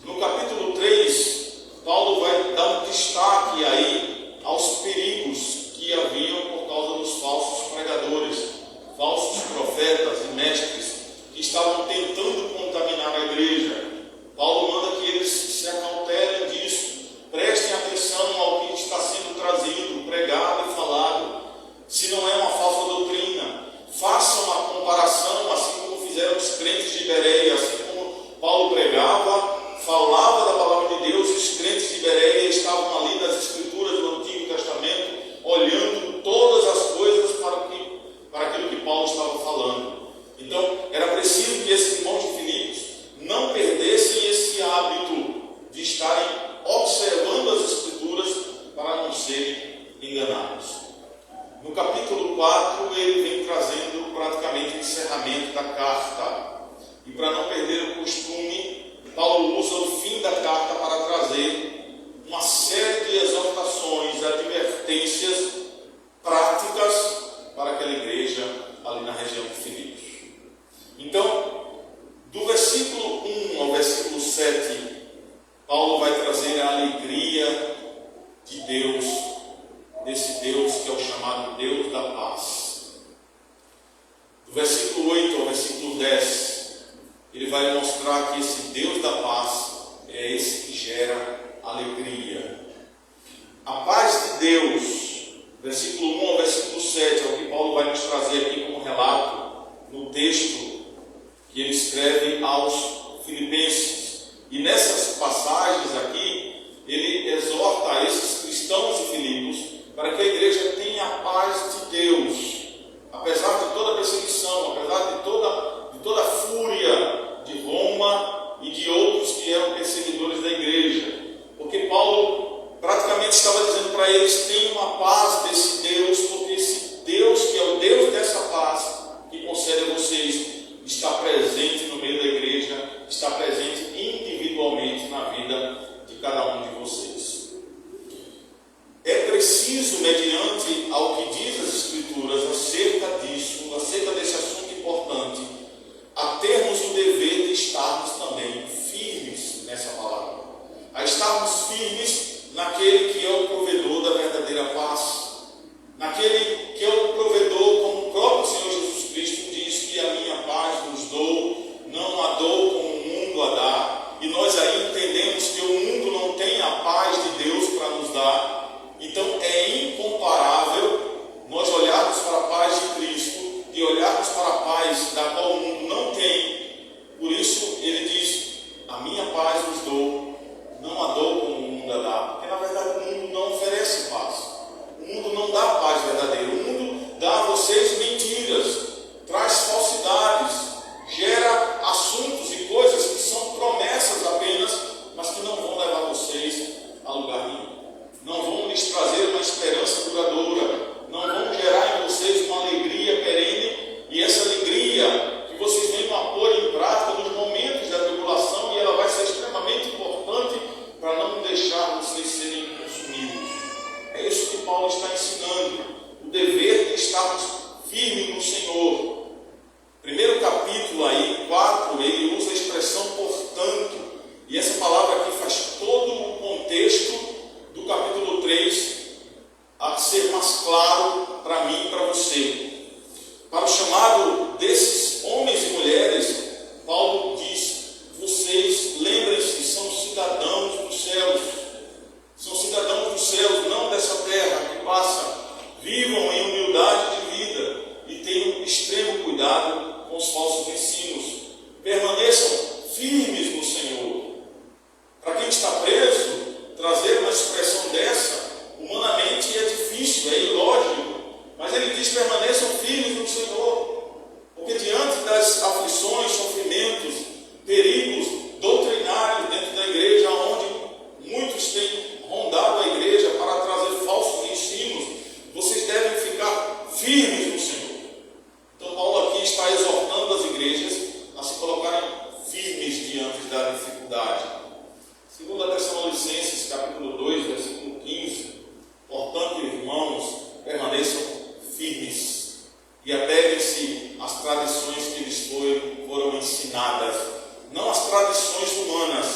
D: No capítulo 3, Paulo vai dar um destaque aí aos perigos que haviam por causa dos falsos pregadores, falsos profetas e mestres que estavam tentando contaminar a igreja. Paulo manda que eles se acautelem disso, prestem atenção ao que está sendo trazido, pregado e falado. Se não é uma falsa doutrina, façam uma comparação, assim como fizeram os crentes de Bereia, assim como Paulo pregava, falava da palavra de Deus, os crentes de Bereia estavam ali das Escrituras do Antigo Testamento, olhando todas as coisas para aquilo que Paulo estava falando. Então, era preciso que esses irmãos de Filipos não perdessem esse hábito de estarem observando as Escrituras para não serem enganados. No capítulo 4, ele vem trazendo praticamente o encerramento da carta. E para não perder o costume, Paulo usa o fim da carta para trazer uma série de exortações, advertências práticas para aquela igreja ali na região de Filipos. Então, do versículo 1 ao versículo 7, Paulo vai trazer a alegria de Deus, desse Deus que é o chamado Deus da paz. Do versículo 8 ao versículo 10, ele vai mostrar que esse Deus da paz é esse que gera alegria. A paz de Deus, versículo 1 ao versículo 7, é o que Paulo vai nos trazer aqui como relato no texto que ele escreve aos Filipenses. E nessas passagens aqui, ele exorta a esses cristãos de Filipos para que a igreja tenha a paz de Deus, apesar de toda a perseguição, apesar de toda a fúria de Roma está presente individualmente na vida de cada um de vocês. É preciso, mediante ao que diz as Escrituras acerca disso, acerca desse assunto importante, a termos o dever de estarmos também firmes nessa palavra. A estarmos firmes naquele que é o provedor da verdadeira paz. Naquele que é o provedor, como o próprio Senhor Jesus Cristo diz, que a minha paz vos dou, não a dou como o mundo a dá. E nós aí entendemos que o mundo não tem a paz de Deus para nos dar. Então é incomparável nós olharmos para a paz de Cristo e olharmos para a paz da qual o mundo não tem. Por isso ele diz, a minha paz vos dou, não a dou como o mundo a dá. Porque na verdade o mundo não oferece paz. O mundo não dá paz verdadeira. O mundo dá a vocês mentiras, traz falsidades, gera assuntos e coisas que são promessas apenas, mas que não vão levar vocês a lugar nenhum. Não vão lhes trazer uma esperança duradoura, não vão gerar em vocês uma alegria perene, e essa alegria que vocês venham a pôr em prática nos momentos da tribulação, e ela vai ser extremamente importante para não deixar vocês serem consumidos. É isso que Paulo está ensinando, o dever de estarmos firmes no Senhor. Primeiro capítulo aí, 4, ele usa a expressão portanto, e essa palavra aqui faz todo o contexto do capítulo 3 a ser mais claro para mim e para você. Para o chamado desses homens e mulheres, Paulo diz, vocês, lembrem-se, são cidadãos dos céus. São cidadãos dos céus, não dessa terra que passa. Vivam em humildade de vida e tenham extremo cuidado com os falsos ensinos. Permaneçam firmes no Senhor. Para quem está preso, trazer uma expressão dessa, humanamente é difícil, é ilógico. Mas ele diz, permaneçam firmes no Senhor. Porque diante das aflições, sofrimentos, perigos doutrinários dentro da igreja, onde muitos têm rondado a igreja para trazer falsos ensinos, vocês devem ficar firmes no Senhor. Então Paulo aqui está exortando as igrejas a se colocarem firmes diante da dificuldade. Segundo Tessalonicenses, capítulo 2, versículo 15, portanto, irmãos, permaneçam firmes e apeguem-se às tradições que lhes foram ensinadas, não às tradições humanas.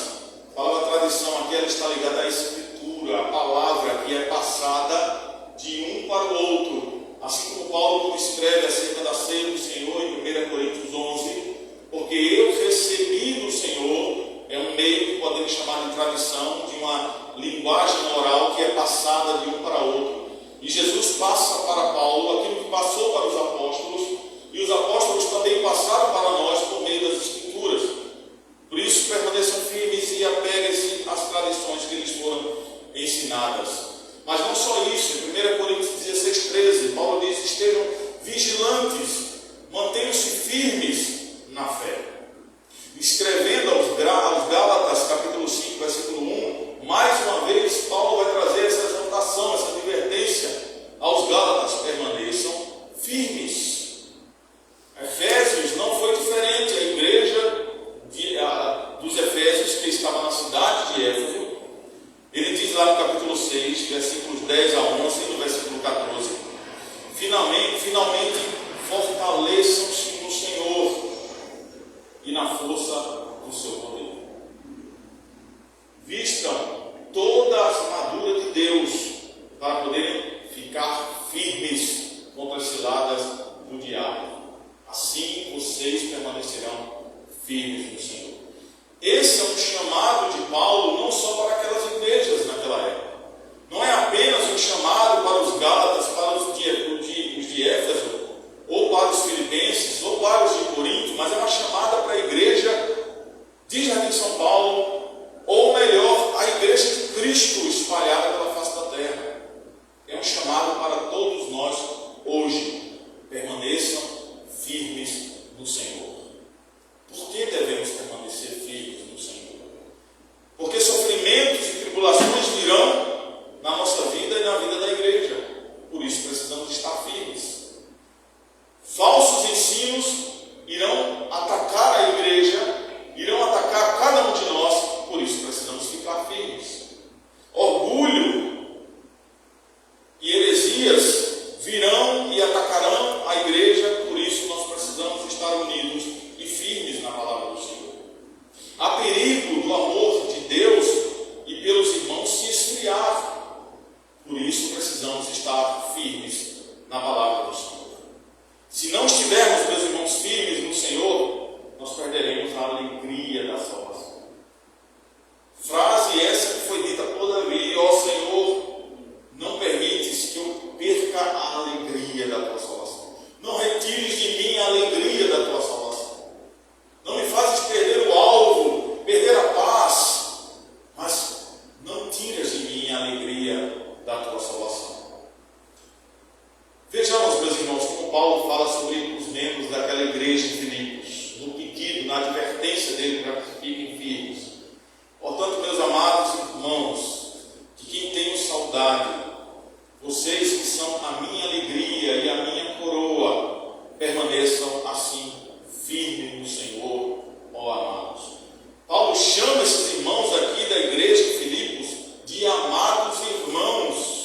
D: A palavra tradição aqui ela está ligada à Escritura, a palavra que é passada de um para o outro. Assim como Paulo escreve acerca da ceia do Senhor em 1 Coríntios 11, porque eu recebi do Senhor, é um meio que podemos chamar de tradição, de uma linguagem oral que é passada de um para outro. E Jesus passa para Paulo aquilo que passou para os apóstolos, e os apóstolos também passaram para nós por meio das Escrituras. Por isso, permaneçam firmes e apeguem-se às tradições que lhes foram ensinadas. Mas não só isso, em 1 Coríntios 16:13, Paulo diz, estejam vigilantes, mantenham-se firmes na fé. Escrevendo aos Gálatas, capítulo 5, versículo 1, mais uma vez, Paulo vai trazer essa exortação, essa advertência aos Gálatas, permaneçam firmes. Efésios não foi diferente, a igreja dos Efésios, que estava na cidade de Éfeso, ele diz lá no capítulo 6, versículos 10 a 11, no versículo 14, finalmente fortaleçam-se no Senhor e na força do seu poder. Vistam toda a armadura de Deus para poderem ficar firmes contra as ciladas do diabo. Assim vocês permanecerão firmes no Senhor. Esse é um chamado de Paulo não só para aquelas igrejas naquela época. Não é apenas um chamado há perigo do amor de Deus e pelos irmãos se esfriar. Por isso precisamos estar firmes na palavra do Senhor. Se não estivermos, meus irmãos, firmes no Senhor, nós perderemos a alegria da salvação. Frase essa que foi dita por Davi: ó Senhor, não permites que eu perca a alegria da tua salvação. Não retires de mim a alegria da tua salvação. Não me fazes perder o alvo, perder a paz, mas não tiras de mim a alegria da tua salvação. Vejamos, meus irmãos, como Paulo fala sobre os membros daquela igreja em Filipos, no pedido, na advertência dele para que fiquem firmes. Portanto, meus amados irmãos, de quem tenho saudade, vocês que são a minha alegria e a minha coroa, permaneçam assim firmes no Senhor, ó amados. Paulo chama esses irmãos aqui da igreja de Filipos de amados irmãos.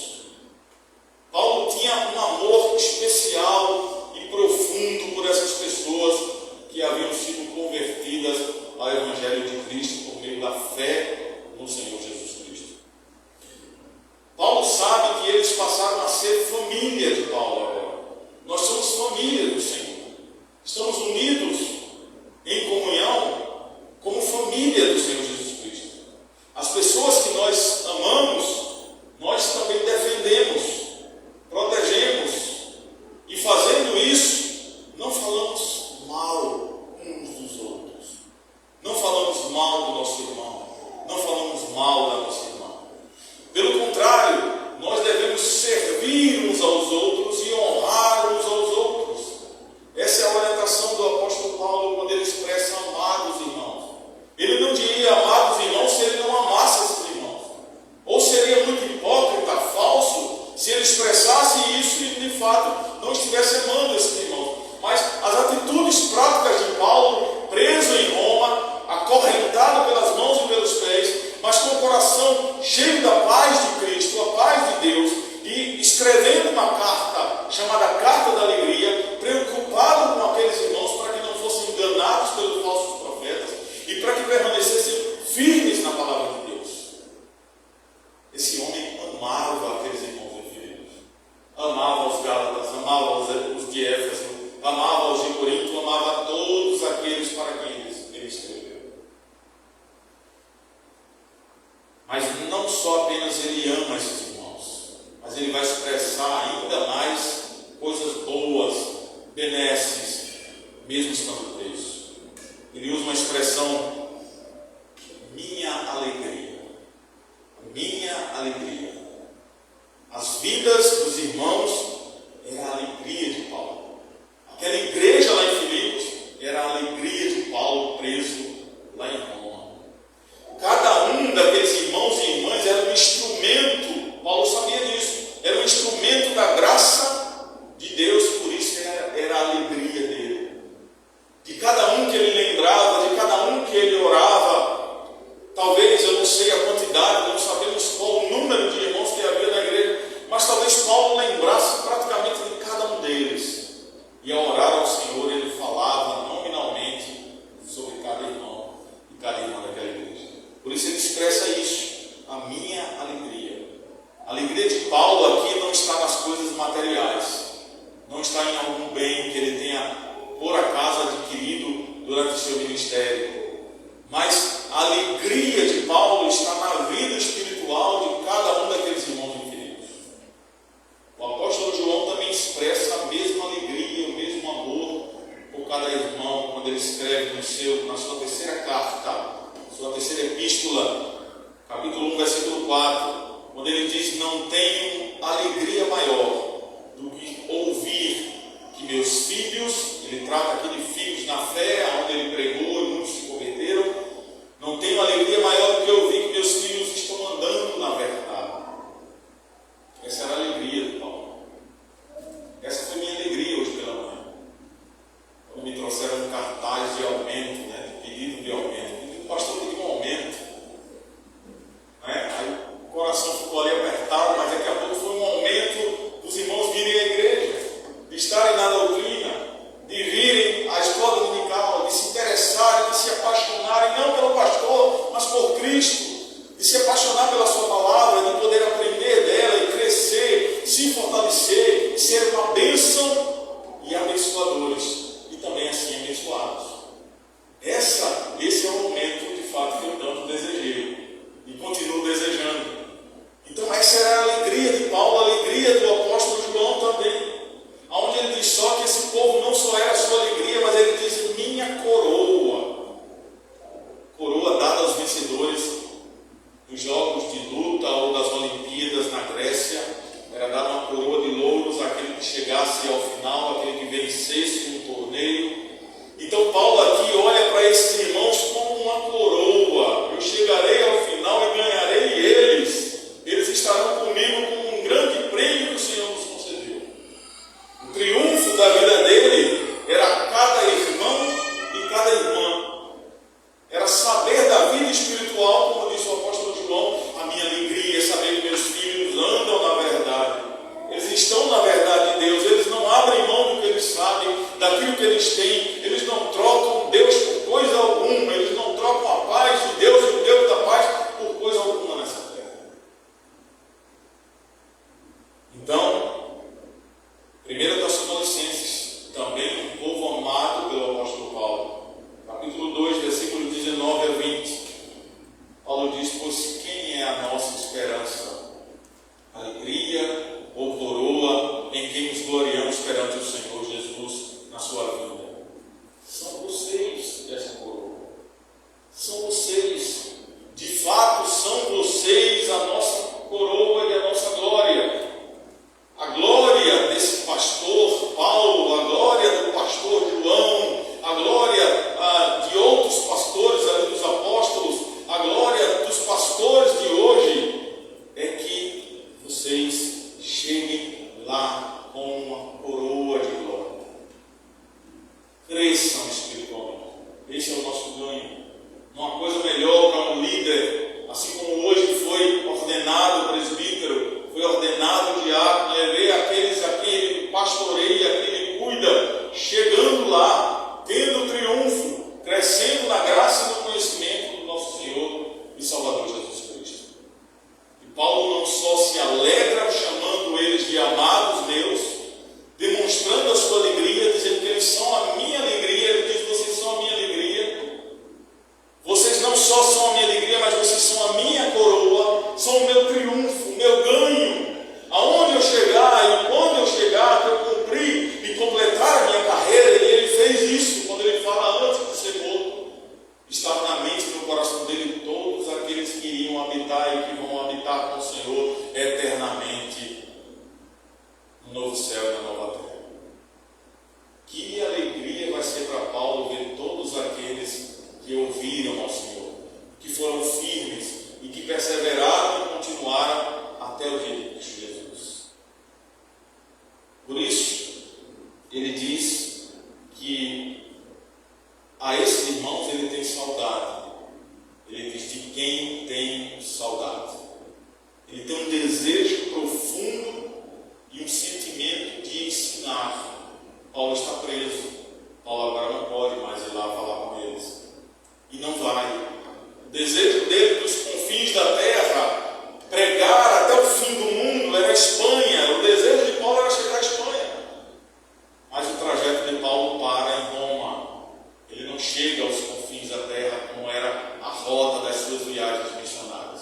D: Paulo tinha um amor especial e profundo por essas pessoas que haviam sido convertidas ao Evangelho de Cristo por meio da fé no Senhor Jesus Cristo. Paulo sabe que eles passaram a ser família de Paulo agora. Nós somos família do Senhor. Estamos unidos em comunhão como família do Senhor Jesus Cristo. As pessoas que nós amamos, nós também defendemos, protegemos, e fazendo isso, não falamos mal uns dos outros, não falamos mal do nosso irmão, não falamos mal da nossa irmã. Pelo contrário, nós devemos servir uns aos outros e honrar uns aos outros. Essa é a orientação do apóstolo Paulo quando ele expressa amados irmãos. Ele não diria amados irmãos se ele não amasse esses irmãos. Ou seria muito hipócrita, falso, se ele expressasse isso e de fato não estivesse amando esses irmãos. Mas as atitudes práticas de Paulo, preso em Roma, acorrentado pelas mãos e pelos pés, mas com o coração cheio da paz de Cristo, a paz de Deus, e escrevendo uma carta chamada Carta da Alegria, preocupado com aqueles irmãos para que não fossem enganados pelos falsos profetas e para que permanecessem firmes na palavra de Deus. Esse homem amava aqueles irmãos de Filipos, amava os Gálatas, amava os de Éfeso, amava os de Corinto, amava todos aqueles para quem ele escreveu. Mas não só apenas ele ama esses irmãos, mas ele vai expressar ainda mais coisas boas, benesses, mesmo estando preso. Ele usa uma expressão: minha alegria. Minha alegria. As vidas dos irmãos era a alegria de Paulo. Aquela igreja lá em Filipos era a alegria de Paulo preso lá em Roma. Cada um daqueles irmãos e irmãs era um instrumento, Paulo sabia disso, era um instrumento da graça de Deus, por isso era a alegria dele. De cada um que ele lembrava, de cada um que ele orava, talvez, eu não sei a quantidade, não sabemos qual o número de irmãos que havia na igreja, mas talvez Paulo lembrasse praticamente de cada um deles. E ao orar ao Senhor, ele falava nominalmente sobre cada irmão e cada irmã daquela igreja. Por isso ele expressa isso, a minha alegria. A alegria de Paulo aqui não está nas coisas materiais, não está em algum bem que ele tenha por acaso adquirido durante o seu ministério, mas a alegria de Paulo está na vida espiritual de cada um daqueles irmãos em Filipos. O apóstolo João também expressa a mesma alegria, o mesmo amor por cada irmão, quando ele escreve na sua terceira carta, sua terceira epístola, capítulo 1, versículo 4, quando ele diz: não tenho alegria maior do que ouvir que meus filhos, ele trata aqui de filhos na fé, onde ele pregou e muitos se converteram, não tenho alegria maior do que ouvir que meus filhos estão andando na verdade. Essa era a alegria de Paulo. Essa foi minha alegria hoje pela manhã, quando me trouxeram um cartaz de aumento, de pedido de aumento. O pastor pediu um aumento, aí o coração ficou ali apertado, mas daqui a pouco foi um aumento dos irmãos virem à igreja, de estarem na doutrina, de virem Numa coisa melhor para um líder, assim como hoje foi ordenado presbítero, foi ordenado diácono, é ver aqueles a quem ele pastoreia, a quem ele cuida, chegando lá, tendo triunfo, crescendo na graça e no conhecimento do nosso Senhor e Salvador Jesus Cristo. E Paulo não só se alegra chamando eles de amados meus, demonstrando a sua alegria, dizendo que eles são a minha alegria, ele diz: vocês são a minha alegria. Vocês não só são a minha alegria, mas vocês são a minha coroa, são o meu triunfo, o meu ganho. Aonde eu chegar e quando eu chegar, que eu cumprir e completar a minha carreira, e ele fez isso quando ele fala antes de ser morto. Estava na mente e no coração dele todos aqueles que iriam habitar e que vão habitar com o Senhor eternamente no novo céu e na nova terra. Que alegria vai ser para Paulo ver todos aqueles que ouviram ao Senhor, que foram firmes e que perseveraram e continuaram até o dia de Cristo Jesus. Por isso, ele diz que a esses irmãos ele tem saudade. Ele diz: de quem tem saudade. Ele tem um desejo profundo e um sentimento de ensinar. Paulo está preso. Paulo agora não pode mais ir lá falar com eles. E não vai. O desejo dele dos confins da terra, pregar até o fim do mundo, era a Espanha. O desejo de Paulo era chegar à Espanha. Mas o trajeto de Paulo para em Roma. Ele não chega aos confins da terra como era a rota das suas viagens missionárias.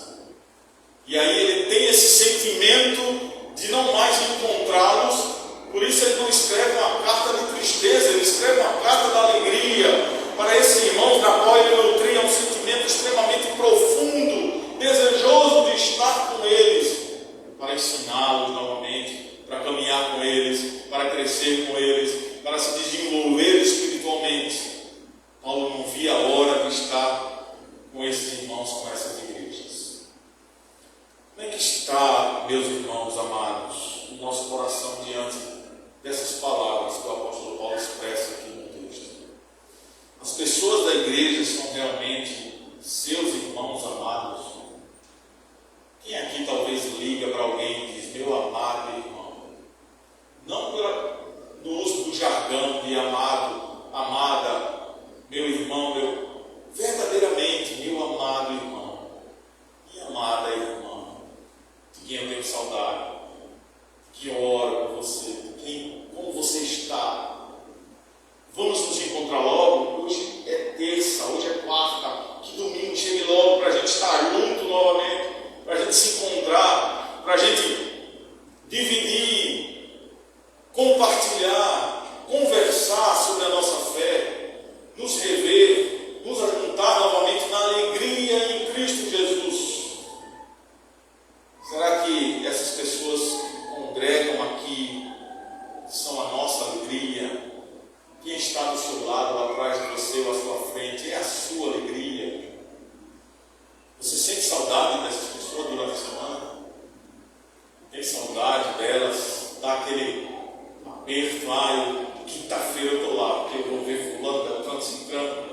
D: E aí ele tem esse sentimento de não mais encontrá-los. Por isso ele não escreve uma carta de tristeza, ele escreve uma carta da alegria para esses irmãos, na qual ele nutria um sentimento extremamente profundo, desejoso de estar com eles, para ensiná-los novamente, para caminhar com eles, para crescer com eles, para se desenvolver espiritualmente. Paulo não via a hora de estar com esses irmãos, com essas igrejas. Como é que está, meus irmãos amados, o nosso coração diante dessas palavras que o apóstolo Paulo expressa aqui no texto? As pessoas da igreja são realmente seus irmãos amados? Quem aqui talvez liga para alguém e diz: meu amado irmão? Não no uso do jargão de amado, amada, meu irmão, verdadeiramente, meu amado irmão, minha amada irmã, de quem eu tenho saudade, que eu oro por você, como você está? Vamos nos encontrar logo? Hoje é terça, hoje é quarta, que domingo chegue logo para a gente estar junto novamente, para a gente se encontrar, para a gente dividir, compartilhar, conversar sobre a nossa fé, nos rever, nos ajuntar novamente na alegria em Cristo Jesus. Será que essas pessoas que congregam aqui são a nossa alegria? Quem está do seu lado, ou atrás de você, ou à sua frente, é a sua alegria? Você sente saudade dessas pessoas durante a semana? Tem saudade delas? Dá aquele aperto: quinta-feira eu estou lá, porque eu vou ver fulano, Beltrano, Cicrano,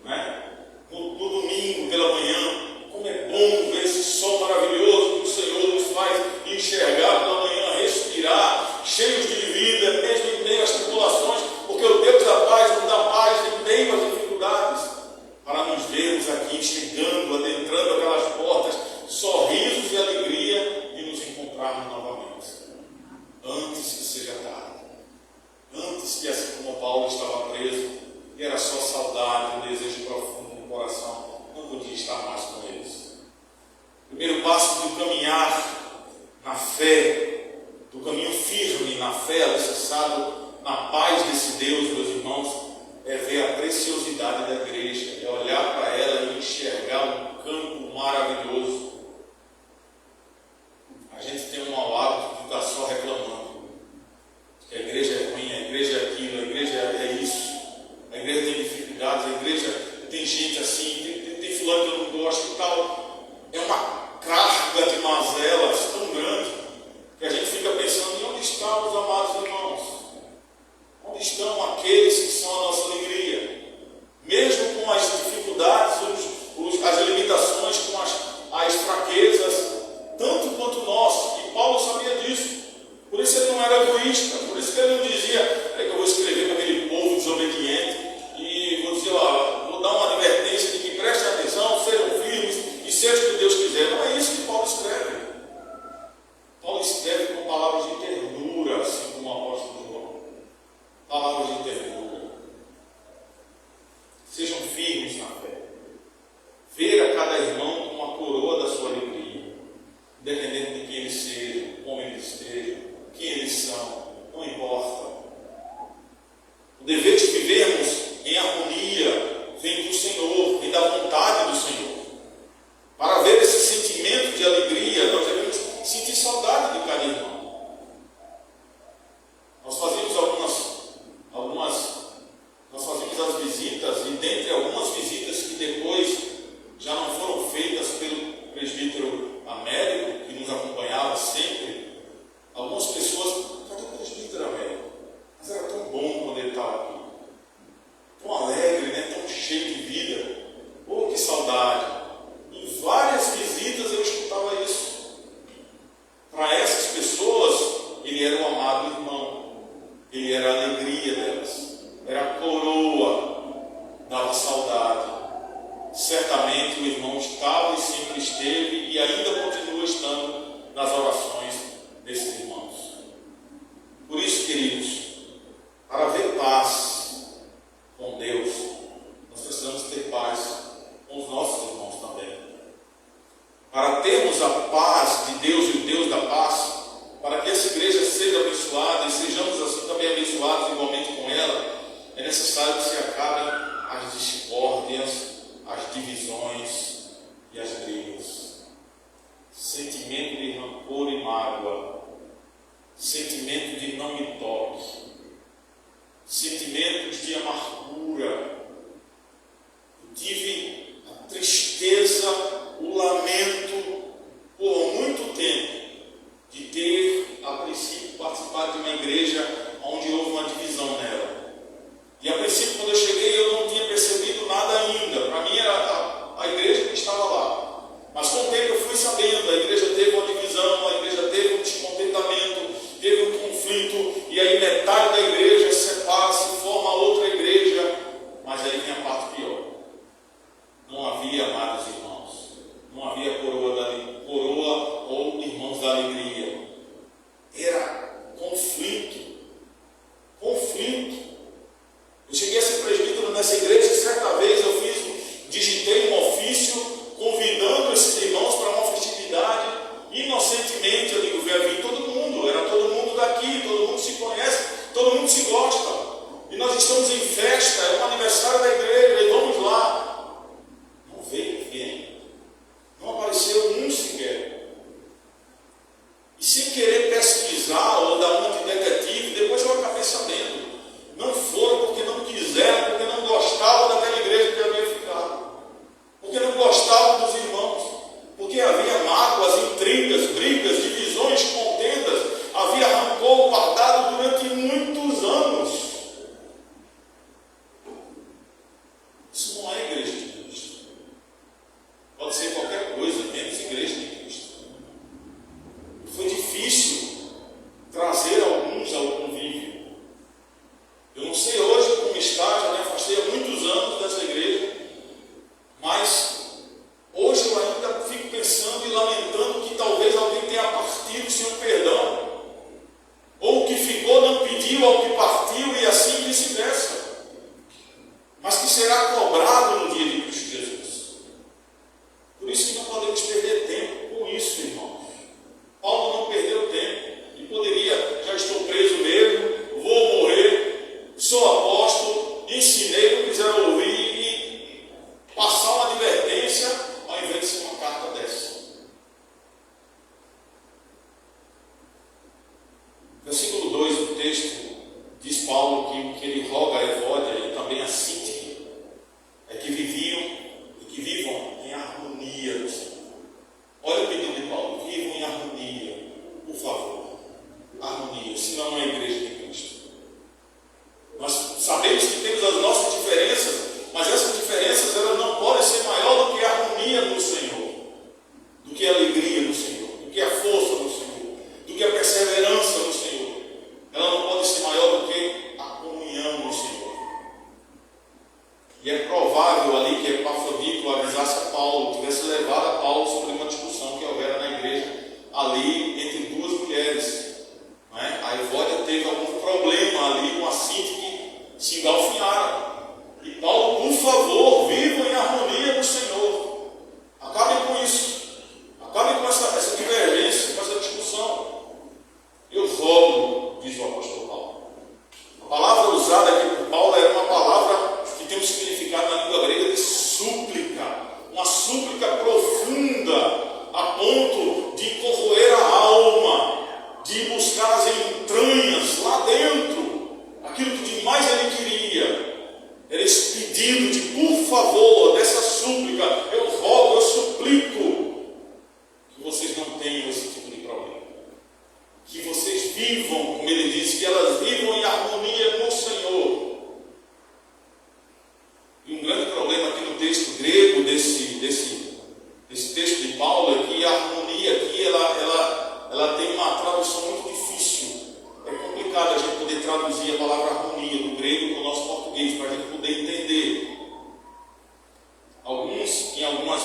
D: né? No domingo, pela manhã, como é bom ver esse sol maravilhoso que o Senhor nos faz enxergar pela manhã, respirar, cheios de vida, mesmo em meio às tribulações, porque o Deus da paz nos dá paz em meio às dificuldades, para nos vermos aqui chegando, adentrando aquelas portas, sorrisos e alegria de nos encontrarmos novamente, antes que seja tarde, antes que, assim como Paulo estava preso e era só saudade, um desejo profundo no coração, não podia estar mais com eles. O primeiro passo do caminhar na fé, do caminho firme na fé, alicerçado na paz desse Deus, meus irmãos, é ver a preciosidade da igreja, é olhar para ela e enxergar um campo maravilhoso. A gente tem um mau hábito de ficar só reclamando que a igreja é ruim, a igreja é aquilo, a igreja é isso, a igreja tem dificuldades, a igreja tem gente assim, tem fulano que eu não gosto e tal. É uma carga de mazelas tão grande que a gente fica pensando: em onde estão os amados irmãos? Onde estão aqueles que são a nossa alegria? Mesmo com as dificuldades, o certamente o irmão estava e sempre esteve e ainda continua estando nas orações desses irmãos. Por isso, queridos, para haver paz com Deus, nós precisamos ter paz com os nossos irmãos também. Para termos a paz de Deus e o Deus da paz, para que essa igreja seja abençoada e sejamos assim também abençoados igualmente com ela, é necessário que se acabem as discórdias, as divisões e as brigas. Sentimento de rancor e mágoa, sentimento de não me toque, sentimentos de amargura. Eu tive a tristeza, o lamento por muito tempo de ter, a princípio, participado de uma igreja onde houve uma divisão nela. E a princípio, quando eu cheguei, eu não tinha percebido nada ainda. Para mim era a igreja que estava lá. Mas com o tempo eu fui sabendo, a igreja teve uma divisão, a igreja teve um descontentamento, teve um conflito, e aí metade da igreja separa, se forma outra igreja. Mas aí vem a parte pior. Não havia amados irmãos. Não havia coroa ou irmãos da alegria. Era conflito. Eu cheguei a ser presbítero nessa igreja e certa vez eu digitei um ofício convidando esses irmãos para uma festividade. Inocentemente eu digo, vai vir todo mundo, era todo mundo daqui, todo mundo se conhece, todo mundo se gosta. E nós estamos em festa, é um aniversário da igreja e vamos lá. Não veio ninguém, não apareceu um sequer. E sem querer pesquisar ou dar uma de detetive, depois eu acabei sabendo. Não foram porque não quiseram, porque não gostavam daquela igreja que havia ficado, porque não gostavam dos irmãos, porque havia mágoas, intrigas, brigas, divisões, contendas, havia rancor guardado durante muitos anos. Isso não é igreja de Cristo. Pode ser qualquer coisa, menos igreja de Cristo. Foi difícil trazer alguns ao convívio. Eu não sei hoje como está, já me afastei há muitos anos dessa igreja, mas hoje eu ainda fico pensando e lamentando que talvez alguém tenha partido sem um perdão, ou o que ficou não pediu ao que partiu e assim vice-versa, mas que será cobrado no dia de Cristo Jesus. Por isso que não podemos perder tempo com isso, irmãos. Paulo não perdeu tempo e poderia, já estou preso mesmo, vou morrer. Sou apóstolo, ensinei, não quiseram ouvir e passar uma advertência ao invés de ser uma carta dessa. Versículo 2 do texto diz Paulo que ele roga a Evódia e também a Síntique é que viviam e que vivam em harmonia do Senhor. Olha o pedido de Paulo, vivam em harmonia, por favor. Harmonia, senão não é a igreja de Cristo. Nós sabemos que temos as nossas diferenças, mas essas diferenças elas não podem ser maior do que a harmonia no Senhor, do que a alegria no Senhor, do que a força no Senhor, do que a perseverança no Senhor. Ela não pode ser maior do que a comunhão no Senhor. E é provável ali que Epafrodito avisasse a Paulo, tivesse levado a Paulo sobre uma discussão que houvera na igreja ali entre duas mulheres. A Evódia teve algum problema ali com a Síntique, se engalfinharam. E Paulo, por favor, vivam em harmonia no Senhor. Acabem com isso. Acabem com essa divergência, com essa discussão. Eu rogo, diz o apóstolo Paulo. A palavra usada aqui por Paulo era uma palavra que tem um significado na língua grega de súplica. Uma súplica profunda, a ponto de corroer a alma, de buscar as entranhas lá dentro, aquilo que demais ele queria. Era esse pedido de, por favor, dessa súplica, eu rogo, eu suplico que vocês não tenham esse tipo de problema. Que vocês vivam, como ele disse, que elas vivam em harmonia no Senhor. E um grande problema aqui no texto grego desse texto de Paulo é que a harmonia aqui, ela tem uma tradução muito difícil. É complicado a gente poder traduzir a palavra harmonia do grego para o nosso português, para a gente poder entender. Em algumas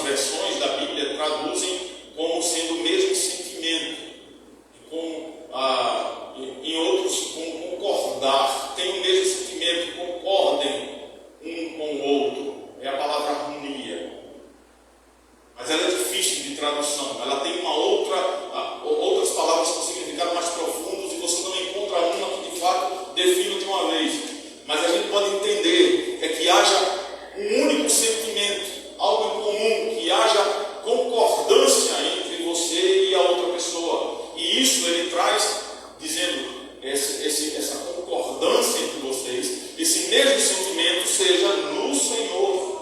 D: tradução. Ela tem outras palavras com significado mais profundos, e você não encontra uma que de fato defina de uma vez. Mas a gente pode entender que haja um único sentimento, algo em comum, que haja concordância entre você e a outra pessoa. E isso ele traz dizendo, essa concordância entre vocês, esse mesmo sentimento seja no Senhor.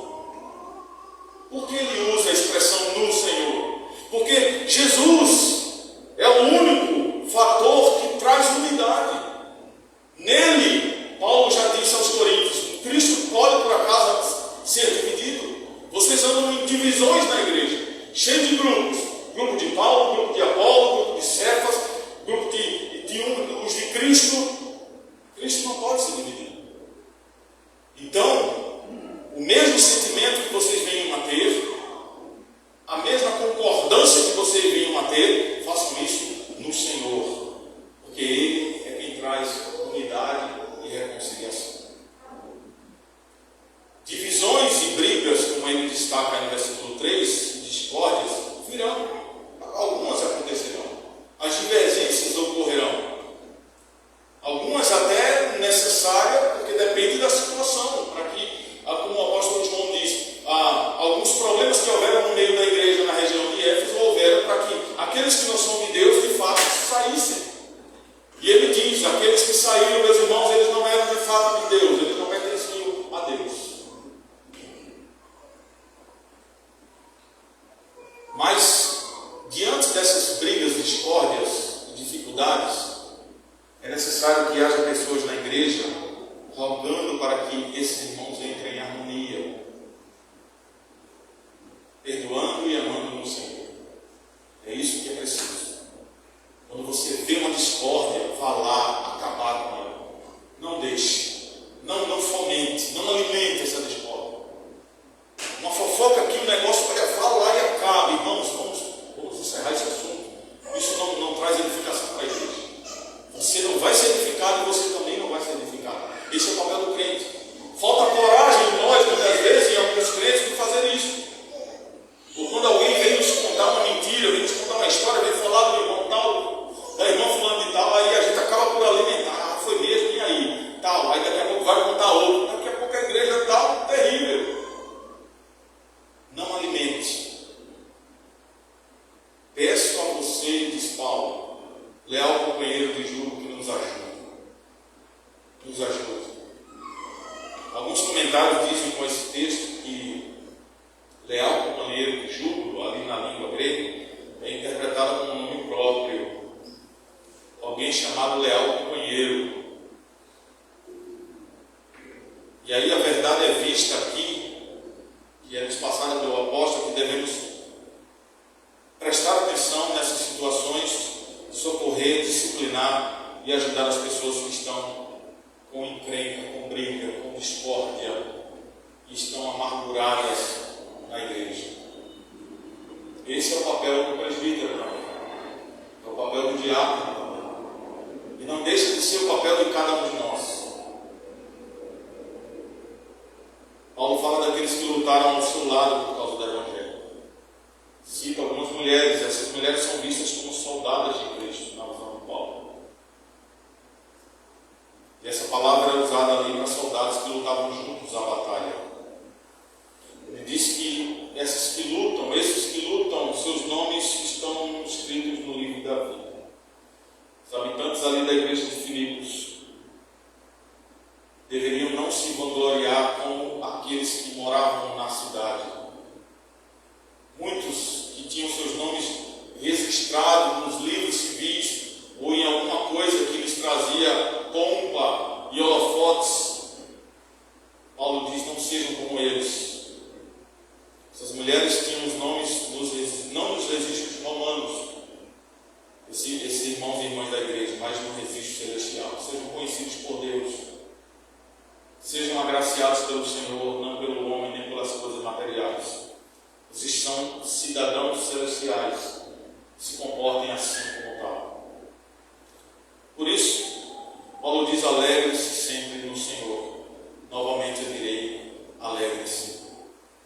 D: Por que ele usa a expressão no Senhor? Porque Jesus é o único fator que traz unidade. Nele, Paulo já disse aos Coríntios, Cristo pode por acaso ser dividido? Vocês andam em divisões na igreja, cheio de grupos. Grupo de Paulo, grupo de Apolo, grupo de Cefas, grupo os de Cristo. Cristo não pode ser dividido. Então, o mesmo sentimento que vocês venham a ter, a mesma concordância que vocês venham a ter, façam isso no Senhor. Porque Ele é quem traz unidade e reconciliação. Divisões e brigas, como ele destaca no versículo 3, discórdias, virão. Algumas acontecerão. As divergências ocorrerão. Algumas até necessárias, porque depende da situação, para que, como o apóstolo João diz, alguns problemas que houveram no meio da igreja na região de Éfeso houveram para que aqueles que não são de Deus, de fato, saíssem. E ele diz, aqueles que saíram, meus irmãos, eles não eram de fato de Deus, eles não pertenciam a Deus. Mas, diante dessas brigas, discórdias e dificuldades, é necessário que haja pessoas na igreja rogando para que esses irmãos entrem em harmonia, perdoando e amando no Senhor. É isso que é preciso. Quando você vê uma discórdia, vá lá acabar com ela. Não deixe, não fomente, não alimente essa discórdia. Uma fofoca aqui, um negócio, olha, vá lá e acabe. Irmãos, vamos encerrar esse assunto. Isso não traz edificação para a igreja. Você não vai ser edificado e você também não vai ser edificado. Esse é o papel do crente. Falta coragem em nós, muitas vezes, em alguns crentes, de fazer isso. Ou quando alguém vem nos contar uma mentira, vem nos contar uma história, vem falar do irmão tal, da irmã fulano de tal, aí a gente acaba por alimentar. Foi mesmo, e aí? Tal. Aí daqui a pouco vai contar outro. Daqui a pouco a igreja está terrível. Não alimente. Peço a você, diz Paulo, leal companheiro de jugo, que nos ajude. Nos ajude. Alguns comentários dizem com esse texto que leal companheiro de jugo, ali na língua grega, é interpretado como um nome próprio. Alguém chamado leal companheiro. E aí a verdade é vista aqui, que é nos passada pelo apóstolo, que devemos prestar atenção nessas situações, socorrer, disciplinar e ajudar as pessoas que estão com encrenca, com briga, com discórdia, que estão amarguradas na igreja. Esse é o papel do presbítero, é o papel do diácono, e não deixa de ser o papel de cada um de nós. Paulo fala daqueles que lutaram ao seu lado por causa do Evangelho. Cita algumas mulheres, essas mulheres são vistas como soldadas de Cristo na visão de Paulo. E essa palavra é usada ali para soldados que lutavam juntos à batalha. Ele diz que esses que lutam, seus nomes estão escritos no livro da vida. Os habitantes ali da igreja de Filipos deveriam não se vangloriar com aqueles que moravam na cidade. Muitos que tinham seus nomes registrados nos livros civis ou em alguma coisa que lhes trazia pompa e holofotes. Paulo diz, não sejam como eles. Essas mulheres tinham os nomes não nos registros romanos, esses irmãos e irmãs da igreja, mas no registro celestial. Sejam conhecidos por Deus. Sejam agraciados pelo Senhor, não pelo homem, nem pelas coisas materiais. Vocês são cidadãos celestiais. Se comportem assim como tal. Por isso, Paulo diz, alegre-se sempre no Senhor. Novamente eu direi, alegre-se.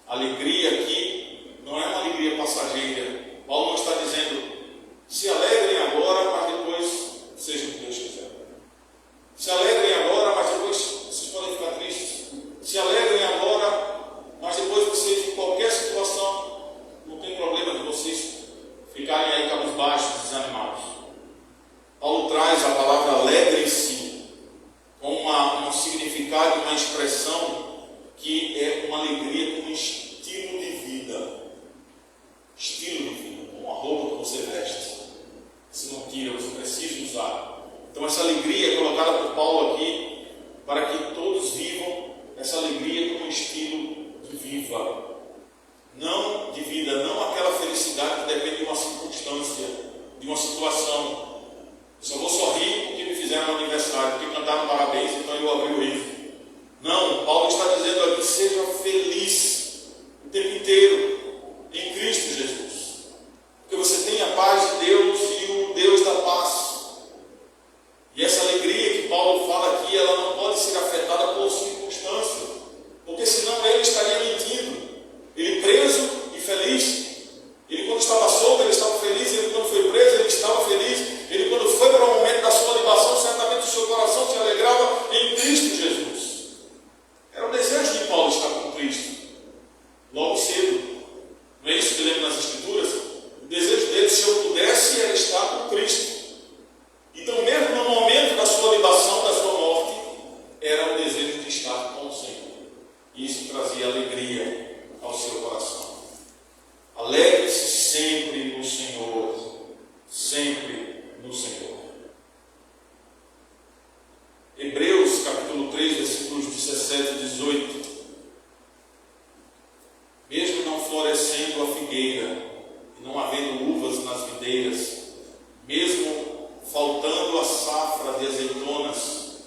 D: Alegria aqui não é uma alegria passageira. Paulo não está dizendo, se alegrem agora, mas depois seja o que Deus quiser. Se alegrem agora, mas depois vocês podem ficar tristes. Se alegrem agora, mas depois vocês, em qualquer situação, não tem problema de vocês ficarem aí cabisbaixos, desanimados. Paulo traz a palavra alegrem-se com um significado, uma expressão que é uma alegria como estilo de vida. Estilo de vida, como a roupa que você veste. Se não tira, você precisa usar. Então essa alegria é colocada por Paulo aqui para que todos vivam essa alegria como estilo de vida. Não de vida, não aquela felicidade que depende de uma circunstância, de uma situação. Eu só vou sorrir porque me fizeram um aniversário, porque cantaram parabéns, então eu abri o riso. Não, Paulo está dizendo aqui, seja feliz o tempo inteiro em Cristo Jesus. Porque você tem a paz de Deus e o Deus da paz. E essa alegria que Paulo fala aqui, ela não pode ser afetada por circunstâncias, porque senão ele estaria mentindo. Ele preso e feliz. Ele quando estava solto, ele estava feliz. Ele quando foi preso, ele estava feliz. Ele quando foi para o momento da sua libação, certamente o seu coração se alegrava em Cristo Jesus. Era o desejo de Paulo estar com Cristo. Logo cedo. Não é isso que lemos nas Escrituras? O desejo dele, se eu pudesse, era estar com Cristo. Então, mesmo no momento da sua libação, da sua morte, era o desejo de estar com o Senhor. E isso trazia alegria ao seu coração. Alegre-se sempre no Senhor. Sempre no Senhor. Hebreus capítulo 3, versículos 17 e 18. Mesmo não florescendo a figueira, e não havendo uvas nas videiras, mesmo faltando a safra de azeitonas,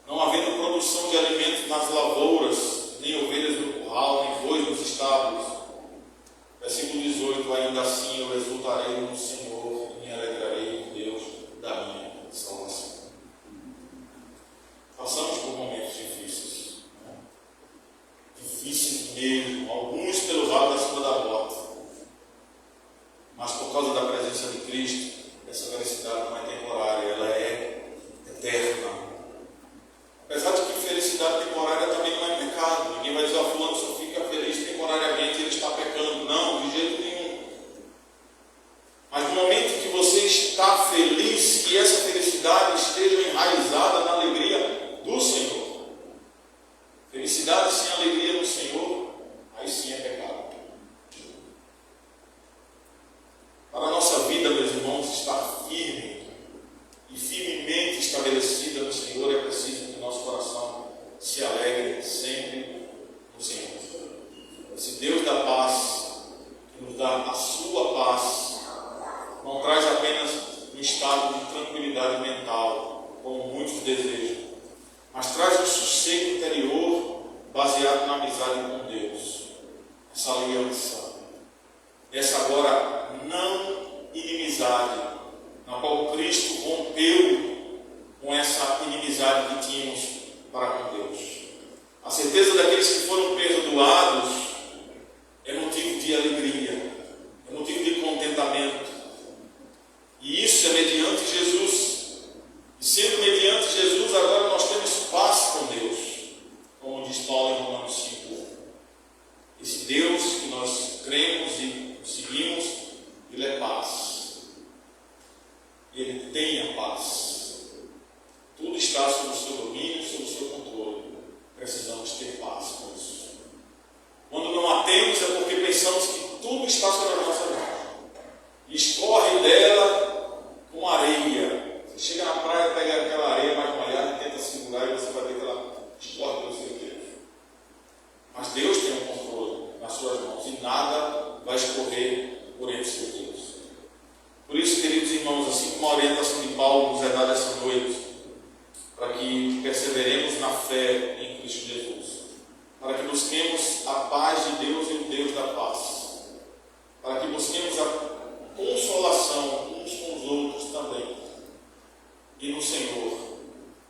D: não havendo produção de alimentos nas lavouras, nem ovelhas no curral, nem bois nos estábulos. Versículo 18, ainda assim eu exultarei no Senhor e me alegrarei em Deus da minha salvação. Passamos por momentos difíceis, difíceis mesmo, alguns pelo vale da sombra da morte, mas por causa da presença de Cristo, essa felicidade não é temporária, ela é eterna. Apesar de que felicidade temporária também não é pecado. Ninguém vai dizer, fulano só fica feliz temporariamente, ele está pecando. Não, de jeito nenhum. Mas no momento que você está feliz, que essa felicidade esteja enraizada na alegria do Senhor. Felicidade sem alegria no Senhor, aí sim é pecado. Para a nossa vida, meus irmãos, estar firme e firmemente estabelecida no Senhor, é preciso que o nosso coração se alegre sempre no Senhor. Esse Deus da paz, que nos dá a sua paz, não traz apenas um estado de tranquilidade mental, como muitos desejam, mas traz um sossego interior baseado na amizade com Deus. Essa aliança, essa agora não inimizade, na qual Cristo rompeu com essa inimizade que tínhamos para com Deus. A certeza daqueles que foram perdoados é motivo de alegria, é motivo de contentamento. E isso é mediante Jesus. E sendo mediante Jesus, agora nós temos paz com Deus, como diz Paulo em Romanos 5. Esse Deus que nós cremos e seguimos, Ele é paz. Ele tem a paz. Tudo está sob o seu domínio, sob o seu controle. Precisamos ter paz com isso. Quando não a temos é porque pensamos que tudo está sobre a nossa mão. E escorre dela com areia. Você chega na praia, pega aquela areia mais molhada e tenta segurar, e você vai ver que ela escorre pelo seu dedo. Mas Deus tem o controle nas suas mãos e nada vai escorrer por entre seus dedos. Por isso, queridos irmãos, assim como a orientação de Paulo nos é dada essa noite, para que perseveremos na fé em Cristo Jesus, para que busquemos a paz de Deus e o Deus da paz, para que busquemos a consolação uns com os outros também, e no Senhor,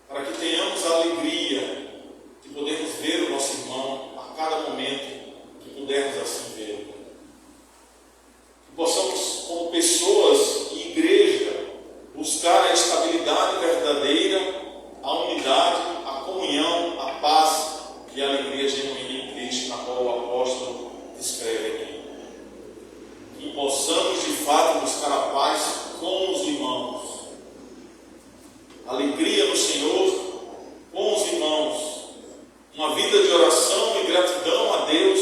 D: para que tenhamos a alegria de podermos ver o nosso irmão a cada momento que pudermos assim ver. Que possamos pessoas e igreja buscar a estabilidade verdadeira, a unidade, a comunhão, a paz e a alegria genuína em Cristo, na qual o apóstolo descreve aqui. Que possamos de fato buscar a paz com os irmãos, alegria no Senhor com os irmãos, uma vida de oração e gratidão a Deus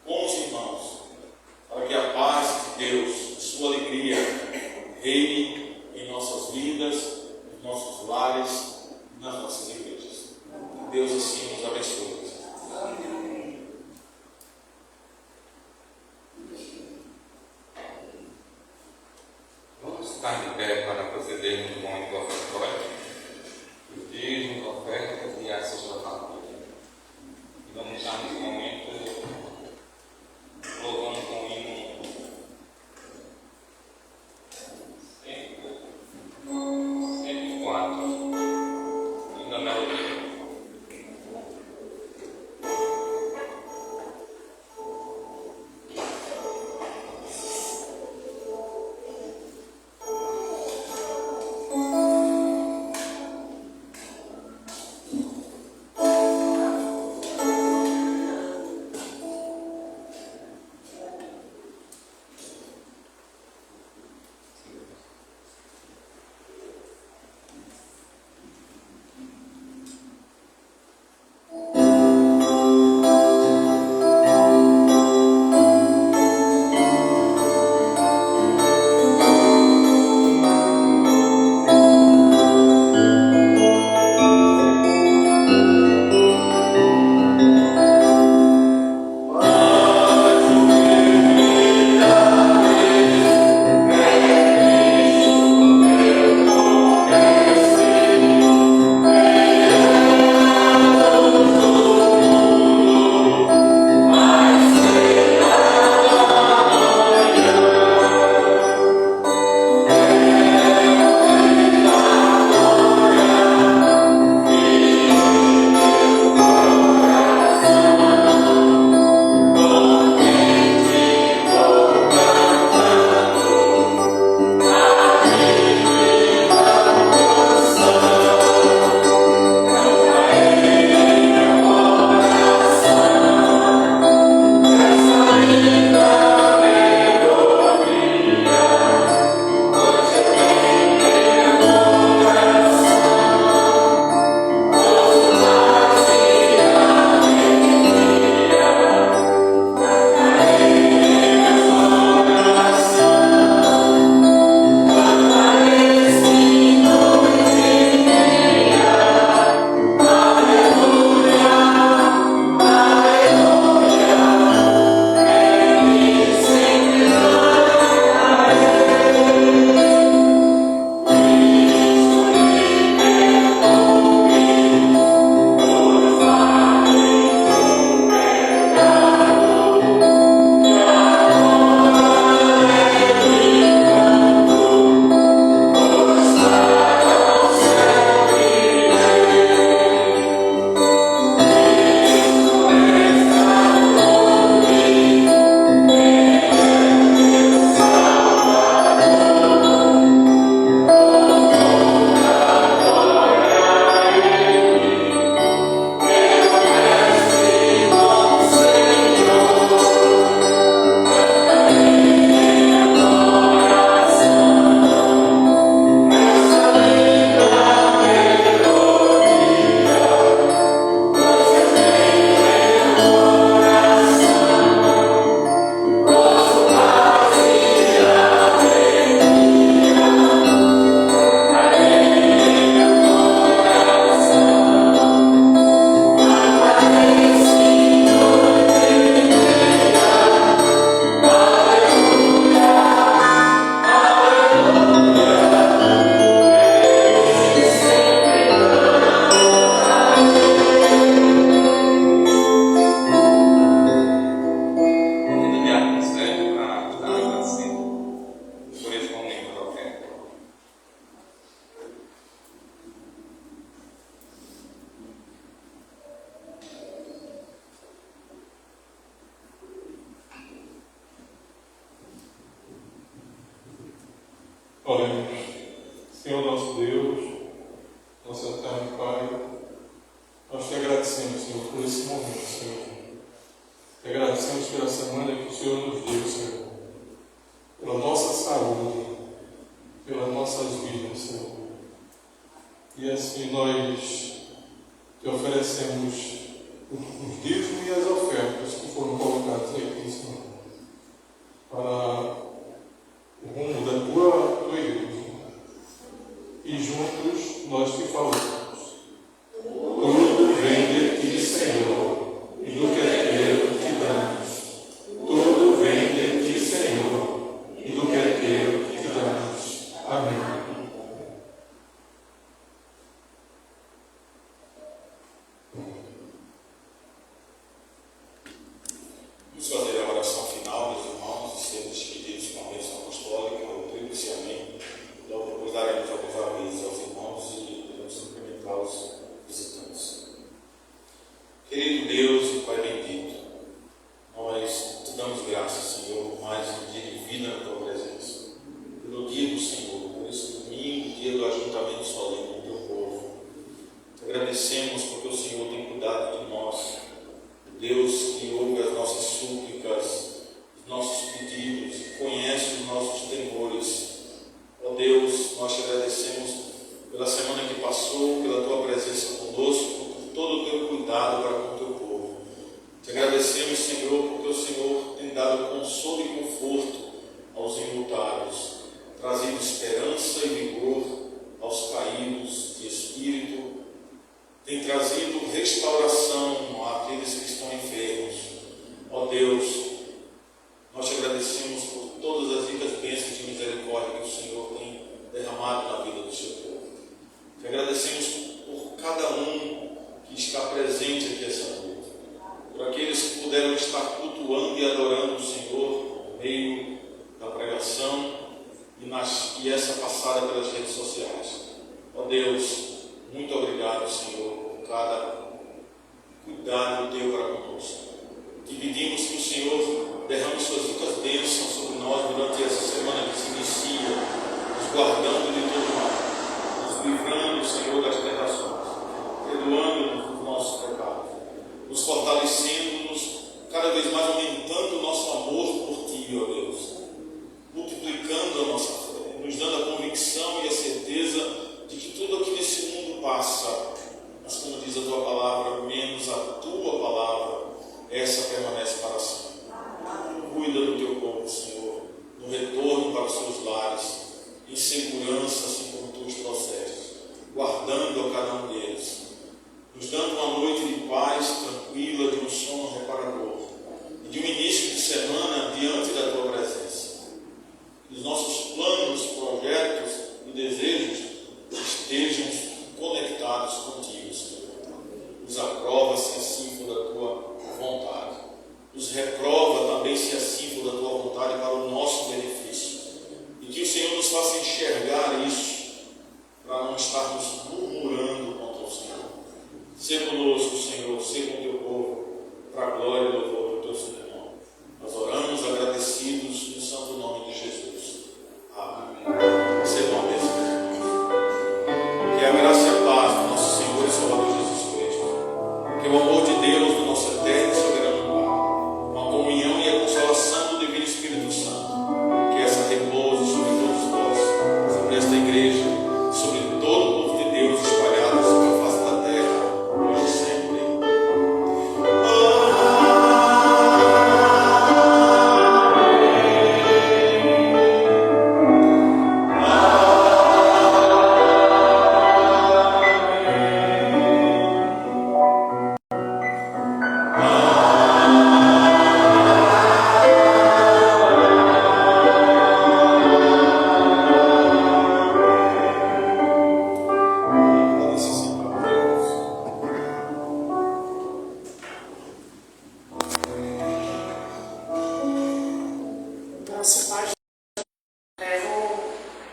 D: com os irmãos, para que a paz de Deus, sua alegria
F: Oremos. Senhor nosso Deus, nosso eterno Pai, nós te agradecemos, Senhor, por esse momento, Senhor. Te agradecemos pela semana que o Senhor nos deu, Senhor, pela nossa saúde, pelas nossas vidas, Senhor. E assim nós te oferecemos os dízimos e as ofertas que foram colocadas aqui, Senhor, para o rumo da tua igreja. E juntos nós te falamos: tudo vem de ti, Senhor, e do que é teu te damos. Tudo vem de ti, Senhor, e do que é teu te damos. Amém.
D: Vamos fazer a oração final, meus irmãos, e ser despedidos com a bênção apostólica, o tríplice amém. Então, depois daremos alguns avisos aos irmãos e devemos cumprimentar os visitantes. Querido Deus e Pai bendito, nós te damos graças, Senhor, por mais um dia de vida na tua presença. Pelo dia do Senhor, por esse domingo, dia do ajuntamento solene do teu povo. Te agradecemos porque o Senhor tem cuidado de nós. Deus que ouve as nossas súplicas, os nossos pedidos, conhece os nossos temores. Ó Deus, nós te agradecemos pela semana que passou, pela tua presença conosco, por todo o teu cuidado para com o teu povo. Te agradecemos, Senhor, porque o Senhor tem dado consolo e conforto aos enlutados, trazido esperança e vigor aos caídos de espírito, tem trazido restauração àqueles que estão enfermos. Ó Deus, nós te agradecemos por todas as ricas bênçãos de misericórdia que o Senhor tem derramado na vida do seu povo. Te agradecemos por cada um que está presente aqui essa noite, por aqueles que puderam estar cultuando e adorando o Senhor no meio da pregação e essa passada pelas redes sociais. Ó Deus, muito obrigado, Senhor, por cada cuidado teu para conosco. Te pedimos que o Senhor derrame suas ricas bênçãos